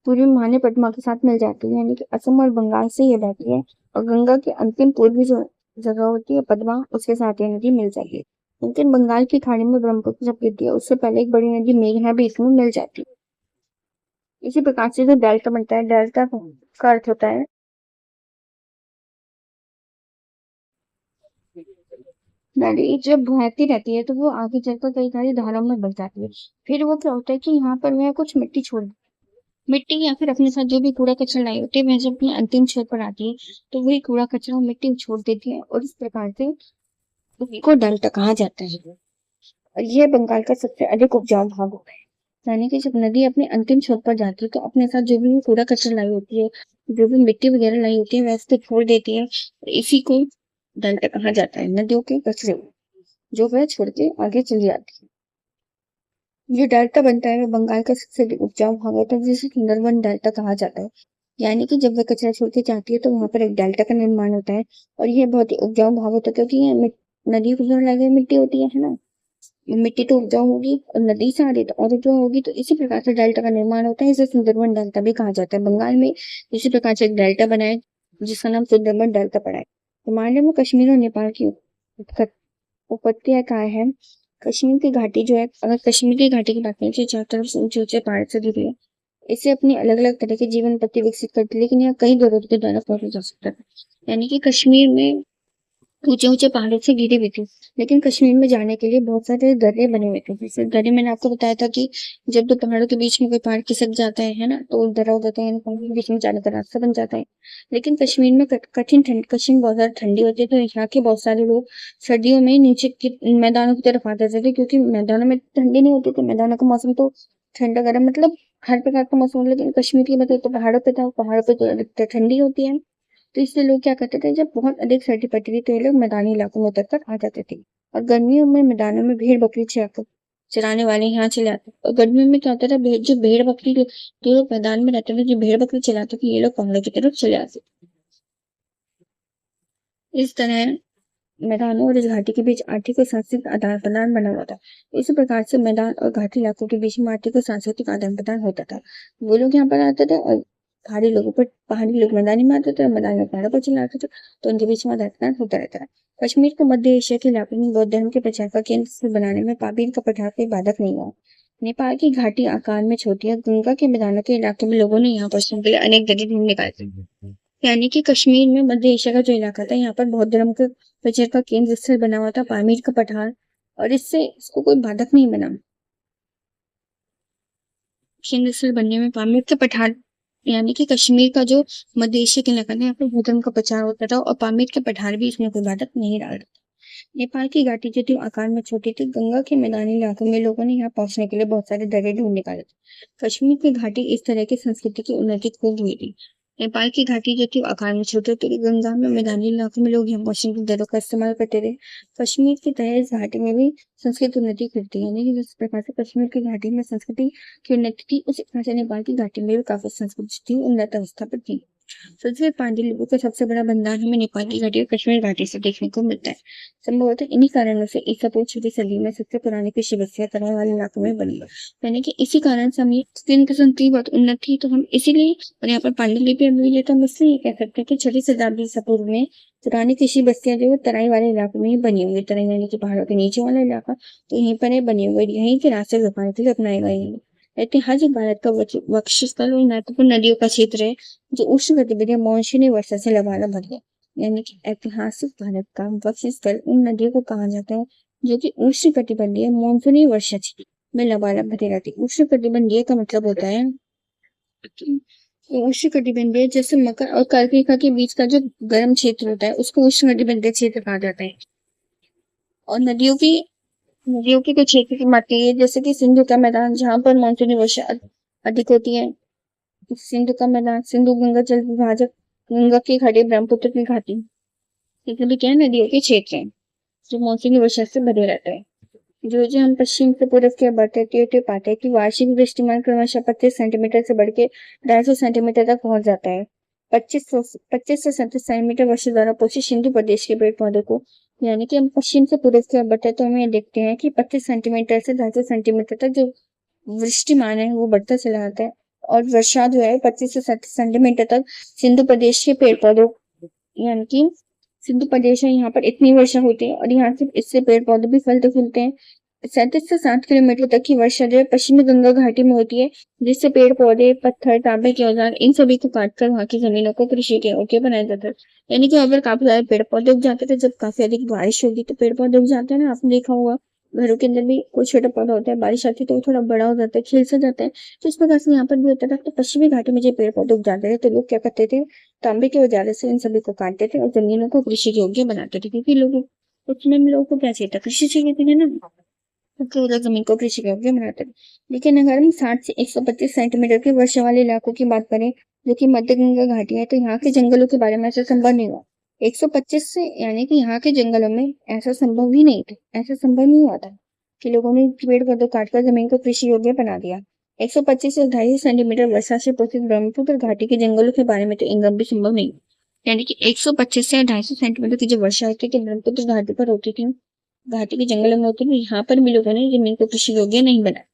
पूर्वी महाने पद्मा के साथ मिल जाती है, यानी कि असम और बंगाल से ये बहती है और गंगा की अंतिम पूर्वी जो जगह होती है पद्मा, उसके साथ ये नदी मिल जाती है। लेकिन बंगाल की खाड़ी में ब्रह्मपुत्र जब गिरती है उससे पहले एक बड़ी नदी मेघना भी इसमें मिल जाती है। इसी प्रकार से जो डेल्टा बनता है, डेल्टा का अर्थ होता है नदी जब बहती रहती है तो वो आगे चलकर कई सारी धाराओं में बह जाती है। फिर वो क्या होता है कि यहाँ पर वह कुछ मिट्टी छोड़, मिट्टी या फिर अपने साथ जो भी कूड़ा कचरा लाई होती है वह जब अपने अंतिम छोर पर आती है तो वही कूड़ा कचरा और मिट्टी छोड़ देती है, और इस प्रकार से उसी को डेल्टा कहा जाता है। और यह बंगाल का सबसे अधिक उपजाऊ भाग होता है। यानी कि जब नदी अपने अंतिम छोर पर जाती है तो अपने साथ जो भी कूड़ा कचरा लाई होती है, जो भी मिट्टी वगैरह लाई होती है वैसे तो छोड़ देती है, और इसी को डेल्टा कहा जाता है, नदियों के कचरे को, जो वह छोड़ के आगे चली जाती है। जो डेल्टा बनता है वो बंगाल का सबसे अधिक उपजाऊ भाग होता है, जिसे सुंदरबन डेल्टा कहा जाता है। यानी कि जब वह कचरा छोड़ के जाती है तो वहां पर एक डेल्टा का निर्माण होता है, और यह बहुत ही उपजाऊ भाग होता है, क्योंकि ये नदी को जो लगे मिट्टी होती है ना, मिट्टी तो उपजाऊ होगी और नदी से आ रही तो और उपजाऊ होगी, तो इसी प्रकार से डेल्टा का निर्माण होता है। इसे सुंदरबन डेल्टा भी कहा जाता है। बंगाल में इसी प्रकार से एक डेल्टा बना है जिसका नाम सुंदरबन डेल्टा पड़ा है। हिमालय में कश्मीर और नेपाल की उपत्यकाएं है। कश्मीर की घाटी जो है, अगर कश्मीर की घाटी की बात करें तो चारों तरफ से ऊंचे ऊंचे पहाड़ से घिरी है। इसे अपनी अलग अलग तरह के जीवन पत्ती विकसित करती है, लेकिन यह कई दौरों के द्वारा पहुंचा जा सकता है। यानी कि कश्मीर में ऊंचे ऊंचे पहाड़ों से घिरी हुई थी, लेकिन कश्मीर में जाने के लिए बहुत सारे दर्रे बने हुए थे। जैसे दर्रे मैंने आपको बताया था कि जब दो पहाड़ों के बीच में कोई पहाड़ खिसक जाता है ना, तो दर्रा हो जाता है, यानी पहाड़ों के बीच में जाने का रास्ता बन जाता है। लेकिन कश्मीर में कठिन ठंड, कश्मीर बहुत ज्यादा ठंडी होती है, तो यहाँ के बहुत सारे लोग सर्दियों में नीचे के मैदानों की तरफ आ जाते थे, क्योंकि मैदानों में ठंडी नहीं होती थी। मैदानों का मौसम तो ठंडा गर्म मतलब हर प्रकार का मौसम, लेकिन कश्मीर की मतलब तो पहाड़ों पे था, पहाड़ों पे तो अधिकतर ठंडी होती है। तो इसलिए लोग क्या करते थे, जब बहुत अधिक सर्दी पड़ती थी तो ये लोग मैदानी इलाकों में उतर कर आ जाते थे, और गर्मियों में मैदानों में भेड़ बकरी चराने वाले यहाँ चले आते। और गर्मियों में क्या होता था, जो भेड़ बकरी जो लोग मैदान में रहते थे, जो भेड़ बकरी चलाते थे, ये लोग पहाड़ों की तरफ चले आते। इस तरह मैदानों और इस घाटी के बीच आर्थिक और सांस्कृतिक आदान प्रदान बना हुआ था। इसी प्रकार से मैदान और घाटी इलाकों के बीच में आर्थिक और सांस्कृतिक आदान प्रदान होता था। वो लोग यहाँ पर आते थे और पहाड़ी लोग मैदानी में आते थे, और मैदानी में पहाड़ों पर चले आते थे, तो उनके बीच में आदान प्रदान होता रहता है। कश्मीर को मध्य एशिया के इलाके में बौद्ध धर्म के प्रचार का केंद्र बनाने में पापीर का पठार कोई बाधक नहीं हुआ। नेपाल की घाटी आकार में छोटी है, गंगा के मैदानों के इलाके में लोगों ने यहाँ पहुंचने के लिए अनेक जगह ढूंढ निकाले। यानी कि कश्मीर में मध्य एशिया का जो इलाका था, यहाँ पर बौद्ध धर्म के प्रचार का केंद्र स्थल बना हुआ था पामीर का पठार, और इससे इसको कोई बाधक नहीं बना। केंद्र स्थल बनने में पामीर का पठार, यानी कि कश्मीर का जो मध्य एशिया के इलाका था, यहाँ पर बौद्ध धर्म का प्रचार होता था, और पामीर के पठार भी इसमें कोई बाधक नहीं डाल रहा था। नेपाल की घाटी जो थी आकार में छोटी थी। गंगा के मैदानी इलाकों में लोगों ने यहाँ पहुंचने के लिए बहुत सारे दरिया ढूंढ निकाले थे। कश्मीर की घाटी इस तरह की संस्कृति की उन्नति खूब हुई थी। नेपाल की घाटी जो थी आकार में छोटी थी। गंगा में मैदानी इलाकों में लोग यहाँ पहुंचने के दरों का इस्तेमाल करते थे। कश्मीर की तरह इस घाटी में भी संस्कृत उन्नति करती है, यानी कि जिस प्रकार से कश्मीर की घाटी में संस्कृति की उन्नति थी, उसी प्रकार से नेपाल की घाटी में भी काफी संस्कृति थी, उन्नत अवस्था पर थी। पृथ्वी पांडुलिपि का सबसे बड़ा भंडार हमें नेपाल की घाटी और कश्मीर घाटी से देखने को मिलता है। संभवतः इन्हीं कारणों से ईसा पूर्व छठी सदी में सबसे पुरानी कृषि बस्तियां तराई वाले इलाकों में बनी, यानी कि इसी कारण से हम तीन किस्म की बहुत उन्नत थी, तो हम इसीलिए और यहाँ पर पांडुलिपि मिली है, तो हम इसलिए कह सकते हैं कि छठी शताब्दी ईसा पूर्व में पुरानी कृषि बस्तियां जो है तराई वाले इलाकों में ही बनी हुई है। तराई यानी कि पहाड़ों के नीचे वाला इलाका, तो यहीं पर बनी हुई, यहीं के रास्ते व्यापार के लिए अपनाए गए हैं। ऐतिहासिक भारत का वक्षस्थल और महत्वपूर्ण नदियों का क्षेत्र है जो उष्ण गतिविधियां मानसूनी वर्षा से लबालब भर है। यानी कि ऐतिहासिक भारत का वक्षस्थल उन नदियों को कहा जाता है जो कि उष्ण कटिबंधीय मानसूनी वर्षा में लबालब भरी रहती है। उष्ण कटिबंधीय का मतलब होता है उष्ण कटिबंधीय, जैसे मकर और कर्क रेखा के बीच का जो गर्म क्षेत्र होता है उसको उष्ण कटिबंधीय क्षेत्र कहा जाता है। और नदियों के कुछ क्षेत्र की माटी है, जैसे कि सिंधु का मैदान जहाँ पर मानसूनी वर्षा अधिक होती है। सिंधु का मैदान, सिंधु गंगा जल विभाजक, गंगा की खाड़ी, ब्रह्मपुत्र की घाटी, ये भी क्या है, नदियों के क्षेत्र हैं जो मानसूनी वर्षा से भरे रहते हैं। जो हम पश्चिम से पूर्व की ओर बढ़ते पाते हैं कि वार्षिक वृष्टिमान क्रमशः 25 सेंटीमीटर से बढ़ के 250 सेंटीमीटर तक पहुंच जाता है। 25 से 37 सेंटीमीटर वर्षा द्वारा पोषित सिंधु प्रदेश के पेड़ पौधे को, यानी कि हम पश्चिम से पूर्व की ओर बढ़ते हैं तो हमें देखते हैं कि 25 सेंटीमीटर से 250 सेंटीमीटर तक जो वृष्टिमान है वो बढ़ता चला जाता है। और वर्षा जो है 25 से 37 सेंटीमीटर तक सिंधु प्रदेश के पेड़ पौधों, यानी कि सिंधु प्रदेश है यहाँ पर इतनी वर्षा होती है और यहाँ से इससे पेड़ पौधे भी फलते फूलते हैं। 37 से 7 किलोमीटर तक की वर्षा जो है पश्चिमी गंगा घाटी में होती है, जिससे पेड़ पौधे, पत्थर, तांबे के औजार, इन सभी को काटकर वहां की जमीनों को कृषि के योग्य बनाया जाता है। यानी कि अगर काफी ज्यादा पेड़ पौधे उग जाते थे, जब काफी अधिक बारिश होगी तो पेड़ पौधे उग जाते हैं ना, आपने देखा होगा घरों के अंदर भी कोई छोटा पौधा होता है, बारिश आती है तो वो थोड़ा बड़ा हो जाता है, खिल सा जाता है। तो इस प्रकार से यहाँ पर भी होता था। तो पश्चिमी घाटी में जो पेड़ पौधे उग जाते थे तो लोग क्या करते थे, तांबे के औजारों से इन सभी को काटते थे और जमीनों को कृषि योग्य बनाते थे, क्योंकि लोग उस समय में लोगों को क्या चाहिए था, कृषि चाहिए थी ना, तो जमीन को कृषि योग्य बनाते थे। लेकिन अगर हम 60 से 125 सेंटीमीटर की वर्षा वाले इलाकों की बात करें जो कि मध्य गंगा घाटी है, तो यहाँ के जंगलों के बारे में ऐसा संभव नहीं हुआ। 125 से, यानी कि यहाँ के जंगलों में ऐसा संभव ही नहीं था, ऐसा संभव नहीं हुआ था कि लोगों ने पेड़ पौधे काटकर जमीन को कृषि योग्य बना दिया। 125 से 250 सेंटीमीटर वर्षा से पोषित ब्रह्मपुत्र घाटी के जंगलों के बारे में तो एकदम भी संभव नहीं। यानी कि 125 से 250 सेंटीमीटर की जो वर्षा होती थी ब्रह्मपुत्र घाटी पर होती थी, घाटी के जंगलों में होती थी, यहाँ पर भी लोगों ने जमीन को कृषि योग्य नहीं बनाया।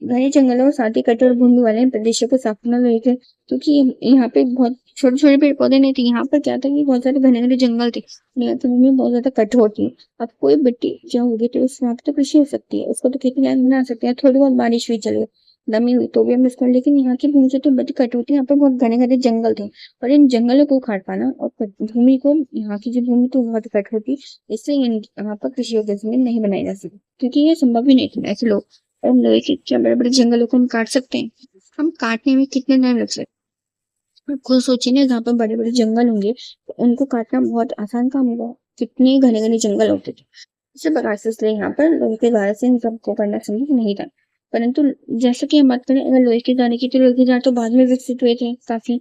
घने जंगलों और साथ ही कठोर भूमि वाले प्रदेशों को साफ करना जरूरी थे, क्योंकि यहाँ पे बहुत छोटे छोटे पेड़ पौधे नहीं थे। यहाँ पर क्या था कि बहुत सारे घने घने जंगल थे, यहाँ की भूमि बहुत ज्यादा कठोर थी। अब कोई मिट्टी जो होगी तो उस वहाँ पे तो कृषि हो सकती है, उसको तो खेती बना सकते हैं, थोड़ी बहुत बारिश हुई चले, नमी हुई तो भी हम इसको, लेकिन यहाँ की भूमि जो तो बड़ी कठोर थी, यहाँ पे बहुत घने घने जंगल थे और इन जंगलों को उखाड़ पाना और भूमि को, यहाँ की जो भूमि तो बहुत कठोर थी, इससे यहाँ पर कृषि योग्य जमीन नहीं बनाई जा सकती, क्योंकि ये संभव ही नहीं था। ऐसे लोग हम लोहे के क्या बड़े बड़े जंगलों को हम काट सकते हैं, हम काटने में कितने टाइम लग सकते हैं, खुद सोचिए ना, जहाँ पर बड़े बड़े जंगल होंगे तो उनको काटना बहुत आसान काम होगा, कितने घने घने जंगल होते थे। इसी प्रकार से इसलिए यहाँ पर लोहे के द्वारा से इन सबको करना संभव नहीं था। परंतु जैसा कि हम बात करें अगर लोहे के जाने की, तो लोहे के जार तो बाद में विकसित हुए थे काफी।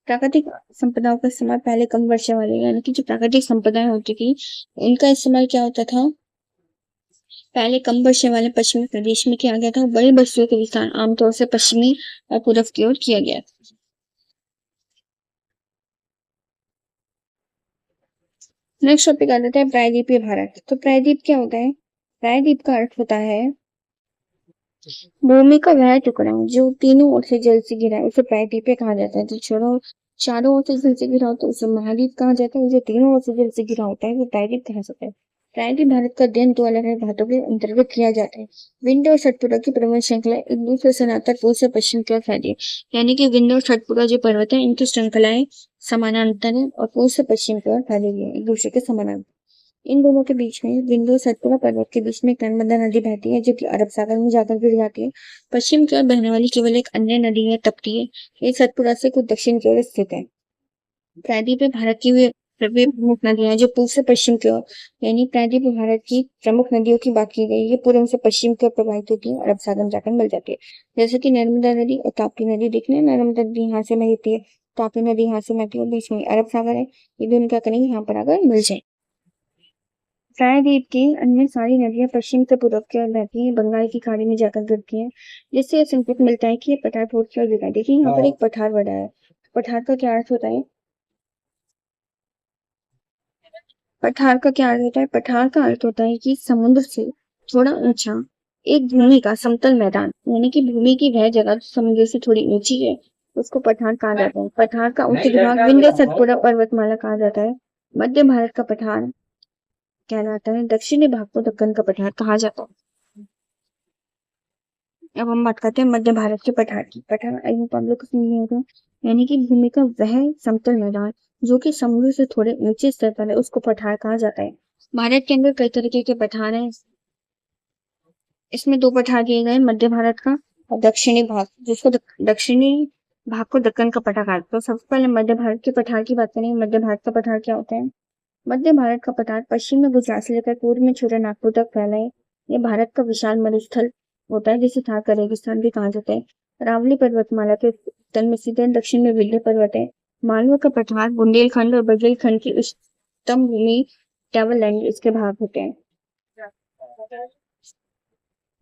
प्राकृतिक संपदाओं का इस्तेमाल पहले कम वर्षा वाले, यानी कि जो प्राकृतिक संपदाएं होती थी उनका इस्तेमाल क्या होता था, पहले कम वर्षा वाले पश्चिमी प्रदेश में किया गया था। बड़ी बस्तियों के विस्तार आमतौर से पश्चिमी और पूर्व की ओर किया गया। नेक्स्ट टॉपिक आ जाता है प्रायद्वीपीय भारत। तो प्रायद्वीप क्या होता है, प्रायद्वीप का अर्थ होता है भूमि का वह टुकड़ा जो तीनों ओर से जल से घिरा है, उसे प्रायद्वीपीय कहा जाता है। जो चारों ओर से जल से घिरा होता है उसे महाद्वीप कहा जाता है, जो तीनों ओर से जल से घिरा होता है वो प्रायद्वीप कहा जाता है। प्रायद्वीप भारत का अध्ययन दो अलग अलग भागों के अंतर्गत किया जाता है। विंध्य और सतपुड़ा की पर्वत श्रृंखला एक दूसरे से नाता पूर्व से पश्चिम की ओर फैली है, यानी कि विंध्य और सतपुड़ा जो पर्वत है इनकी श्रृंखलाएं समानांतर है और पूर्व से पश्चिम की ओर फैली हुई है, एक दूसरे के समानांतर। इन दोनों के बीच में विंध्य और सतपुड़ा पर्वत के बीच में नर्मदा नदी बहती है, जो कि अरब सागर में जाकर गिर जाती है। पश्चिम की ओर बहने वाली केवल एक अन्य नदी है तप्ती है, ये सतपुड़ा से कुछ दक्षिण की ओर स्थित है। प्रायद्वीप भारत की वे प्रमुख नदियां हैं जो पूर्व से पश्चिम की ओर यानी प्रायद्वीप भारत की प्रमुख नदियों की बात की गई। ये पूर्व से पश्चिम की ओर प्रवाहित होती है, अरब सागर में जाकर मिल जाती है। जैसे कि नर्मदा नदी और ताप्ती नदी देखने, नर्मदा नदी यहाँ से बहती है, ताप्ती नदी यहाँ से बहती है, बीच में अरब सागर है। ये दोनों क्या करेंगे, यहाँ पर आकर मिल जाए। प्रायद्वीप की अन्य सारी नदियां पश्चिम से पूर्व की ओर बहती हैं, बंगाल की खाड़ी में जाकर गिरती हैं, जिससे यह संकेत मिलता है कि ये पठार पूर्व की ओर गिरा है। देखिए यहाँ पर एक पठार बना है। पठार का क्या अर्थ होता है? पठार का क्या अर्थ होता है? पठार का अर्थ होता है कि समुद्र से थोड़ा ऊंचा एक भूमि का समतल मैदान, यानी कि भूमि की वह जगह जो समुद्र से थोड़ी ऊंची है, उसको पठार कहा जाता है। पठार का उच्च भाग विंध्य सतपुड़ा पर्वतमाला कहा जाता है। मध्य भारत का पठार कहलाता है, दक्षिणी भाग को दक्कन का पठार कहा जाता है। अब हम बात करते हैं मध्य भारत के पठार की। पठार आई होप आप लोग को समझ में आएगा, यानी कि भूमि का वह समतल मैदान जो कि समुद्र से थोड़े ऊंचे स्तर पर है, उसको पठार कहा जाता है। भारत के अंदर कई तरीके के पठार हैं। इसमें दो पठार दिए गए, मध्य भारत का और दक्षिणी भाग, जिसको दक्षिणी भाग को दक्कन का पठार कहते हैं। तो सबसे पहले मध्य भारत के पठार की बात करें। मध्य भारत का पठार क्या होता है? मध्य भारत का पठार पश्चिम में गुजरात से लेकर पूर्व में छोटा नागपुर तक फैला है। ये भारत का विशाल मरुस्थल होता है, जिसे थार का रेगिस्तान भी कहा जाता है। अरावली पर्वतमाला के उत्तर में सीधे, दक्षिण में विंध्य पर्वत है। मालवा का पठार बुंदेलखंड और बघेलखंड की उच्चतम भूमि टेबलैंड इसके भाग होते हैं।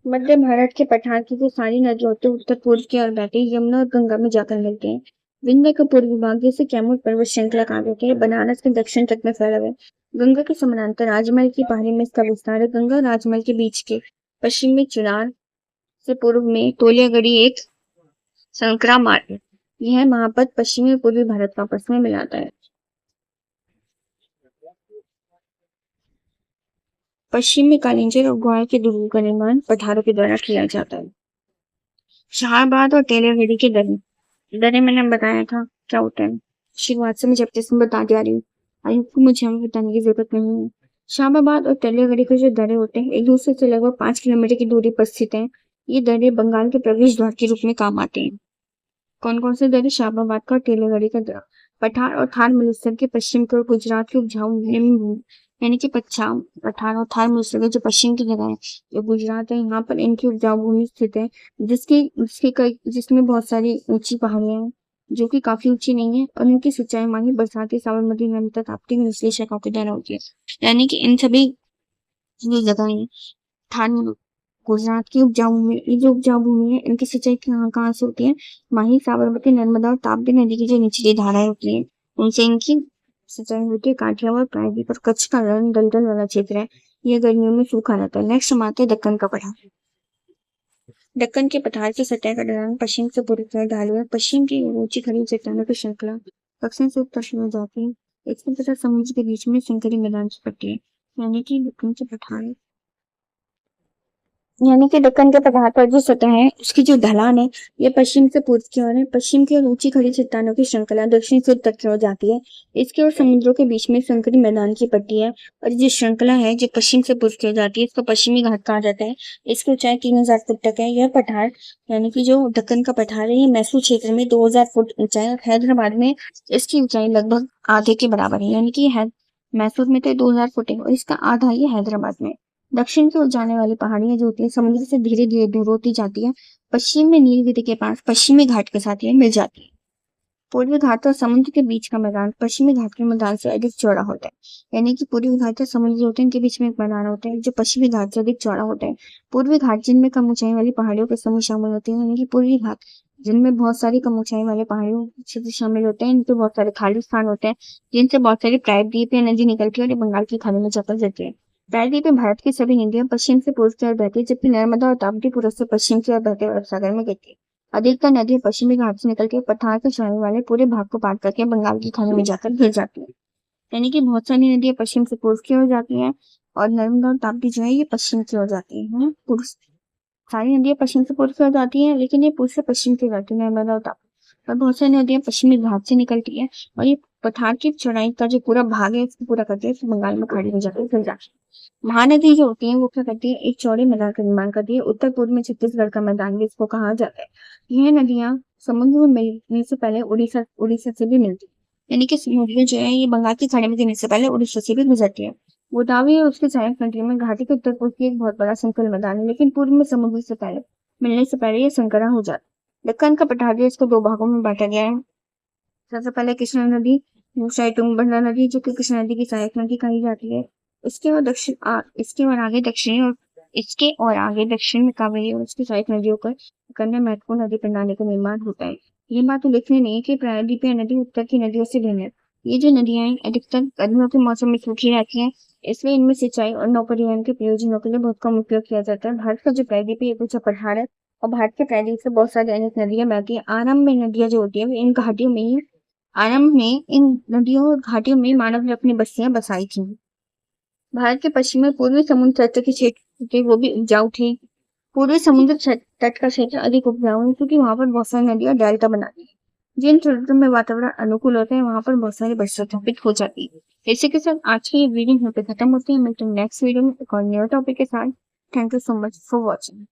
मध्य भारत के पठार की जो सारी नदियां होती है उत्तर पूर्व की ओर बहती है, यमुना और गंगा में जाकर मिलते हैं। विंध्य का पूर्वी भाग जिसे कैमूर पर्वत श्रृंखला कहा जाता है, बनारस के दक्षिण तक में फैला हुआ है। गंगा के समानांतर राजमहल की पहाड़ी में इसका विस्तार है। गंगा और राजमहल के बीच के पश्चिम में चुनार से पूर्व में तोलियागढ़ी एक संकरा मार्ग है। यह महापथ पश्चिमी और पूर्वी भारत को आपस में मिलाता है। पश्चिम में कालिंजर और ग्वाल के दुर्गों का निर्माण पठारों के द्वारा किया जाता है। शाहबाद और टेलीगढ़ी के दरे दरे मैंने बताया था क्या होता है, शुरुआत से मैं जब से बताती आ रही हूँ, आयुक्त को मुझे हमें बताने की जरूरत नहीं है। शाहबाद और टेलीगढ़ी के जो दरे होते हैं, एक दूसरे से लगभग 5 किलोमीटर की दूरी पर स्थित हैं। ये दरे बंगाल के प्रवेश द्वार के रूप में काम आते हैं। कौन कौन से दरे? शाहबाद का और टेलीगढ़ी का दरा। पठार और थार मरुस्थल के पश्चिम की ओर गुजरात के उपजाऊ भूमि यानी कि पच्छाम पठार और थार मरुस्थल के जो पश्चिम की जगह है, जो गुजरात है, यहाँ पर इनकी उपजाऊ भूमि स्थित है, जिसमें बहुत सारी ऊंची पहाड़ियां हैं जो कि काफी ऊंची नहीं है, और इनकी सिंचाई माही बरसाती साबरमती नर्मदा ताप्ती की निचली शाखाओं के द्वारा होती है। यानी कि इन सभी जो जगह है, थार गुजरात की उपजाऊ भूमि, ये जो उपजाऊ भूमि है, इनकी सिंचाई कहाँ से होती है? माही साबरमती नर्मदा और ताप्ती नदी की जो निचली धाराएं होती है, उनसे इनकी सिंचाई होती है। काठियावाड़, प्रायद्वीप और कच्छ का रण दलदल वाला क्षेत्र है, ये गर्मियों में सूखा रहता है। नेक्स्ट हम आते हैं दक्कन का पठार। दक्कन के पठार की सतह का ढलान पश्चिम से पूर्व की ओर ढालू है। पश्चिम की ऊंची खड़ी चट्टानों की श्रृंखला दक्षिण से उत्तर में जाती है। इसके तथा समुद्र के बीच में संकरी मैदान की पट्टी है, यानी कि दक्कन के पठार यानी कि दक्कन के पठार पर जो सतह है, उसकी जो ढलान है, ये पश्चिम से पूर्व की ओर है। पश्चिम की ओर ऊंची खड़ी चट्टानों की श्रृंखला दक्षिण से उत्तर की ओर जाती है। इसकी ओर समुद्रों के बीच में संकरी मैदान की पट्टी है, और जो श्रृंखला है जो पश्चिम से पूर्व की ओर जाती है, इसको पश्चिमी घाट कहा जाता है। इसकी ऊंचाई 3000 फुट तक है। यह पठार यानी कि जो दक्कन का पठार है, ये मैसूर क्षेत्र में 2000 फुट ऊंचा है, और हैदराबाद में इसकी ऊंचाई लगभग आधे के बराबर है, यानी कि मैसूर में तो 2000 फुट है और इसका आधा ये हैदराबाद में। दक्षिण की ओर जाने वाली पहाड़ियां जो होती है, समुद्र से धीरे धीरे दूर होती जाती है। पश्चिम में नीलगिरी के पास पश्चिमी घाट के साथ ये मिल जाती है। पूर्वी घाट और समुद्र के बीच का मैदान पश्चिमी घाट के मैदान से अधिक चौड़ा होता है, यानी कि पूर्वी घाट और समुद्र जो होते हैं, इनके बीच में एक मैदान होता है जो पश्चिमी घाट से अधिक चौड़ा होता है। पूर्वी घाट जिनमें कम ऊंचाई वाली पहाड़ियों के समूह शामिल होते हैं, यानी कि पूर्वी घाट जिनमें बहुत सारी कम ऊंचाई वाले पहाड़ियों के क्षेत्र शामिल होते हैं, इनके बहुत सारे खाली स्थान होते हैं, जिनसे बहुत सारी प्रायद्वीप या नदी निकलती है और ये बंगाल की खाड़ी में जाकर जाती है। प्रायद्वीप में भारत की सभी नदियां पश्चिम से पूर्व की ओर बहती है, जबकि नर्मदा और ताप्ती पूर्व से पश्चिम की ओर बहते हुए अरब सागर में गिरती है। अधिकतर नदियां पश्चिमी घाट से निकलकर पठार के चढ़ाई वाले पूरे भाग को पार करके बंगाल की खाड़ी में जाकर गिर जाती है। यानी कि बहुत सारी नदियां पश्चिम से पूर्व की ओर जाती हैं, और नर्मदा और ताप्ती जो है ये पश्चिम की ओर जाती है। पूर्व सारी नदियां पश्चिम से पूर्व की ओर जाती हैं, लेकिन ये पूर्व से पश्चिम की ओर जाती है, नर्मदा और ताप्ती। और बहुत सारी नदियां पश्चिमी घाट से निकलती है, और ये पठार की चौड़ाई का जो पूरा भाग है इसको पूरा करती है, फिर बंगाल में खाड़ी में जाकर गिर जाती है। महानदी जो होती है वो क्या करती है? एक चौड़े मैदान का निर्माण करती है। उत्तर पूर्व में छत्तीसगढ़ का मैदान भी इसको कहा जाता है। यह नदियां समुद्र में मिलने से पहले उड़ीसा उड़ीसा से भी मिलती है। यानी कि नदियाँ जो है ये बंगाल की खाड़ी में गिरने से पहले उड़ीसा से भी गुजरती है। गोदावरी और उसके सहायक नदियों में घाटी के उत्तर पूर्व की एक बहुत बड़ा संकुल मैदान है, लेकिन पूर्व में समुद्र से पहले मिलने से पहले ये संकरा हो जाता है। दक्कन का पठार इसको दो भागों में बांटा गया है। सबसे पहले कृष्णा नदी, दूसरा तुंगभद्रा नदी जो कि कृष्णा नदी की सहायक नदी कही जाती है। इसके और आगे दक्षिण में कावेरी और उसकी सहायक नदियों का कन्या महत्वपूर्ण नदी प्रणाली का निर्माण होता है। ये बात उल्लेखनीय नहीं है कि प्रायद्वीपीय नदी उत्तर की नदियों से भिन्न है। ये जो नदियां हैं अधिकतर गर्मियों के मौसम में सूखी रहती हैं, इसलिए इनमें सिंचाई और नौपरिवहन के प्रयोजनों के लिए बहुत कम उपयोग किया जाता है। भारत का जो प्रायद्वीपीय एक ऊंचा पठार है और भारत के प्रायद्वीप से बहुत सारी अनेक नदियां बहती हैं। आरंभ में नदियां जो होती है इन घाटियों में ही आरंभ में इन नदियों और घाटियों में मानव ने अपनी बस्तियां बसाई थी। भारत के पश्चिम में पूर्वी समुद्र तट के क्षेत्र थे वो भी उपजाऊ थे। पूर्वी समुद्र तट का क्षेत्र अधिक उपजाऊ है क्योंकि वहां पर बहुत सारी नदियां डेल्टा बनाती है। जिन क्षेत्रों में वातावरण अनुकूल होते हैं वहां पर बहुत सारी वर्षा स्थापित हो जाती है। इसी के साथ आज की ये वीडियो यहाँ पे खत्म होती है। मिलते हैं नेक्स्ट वीडियो में एक और नए टॉपिक के साथ। Thank you so much for watching.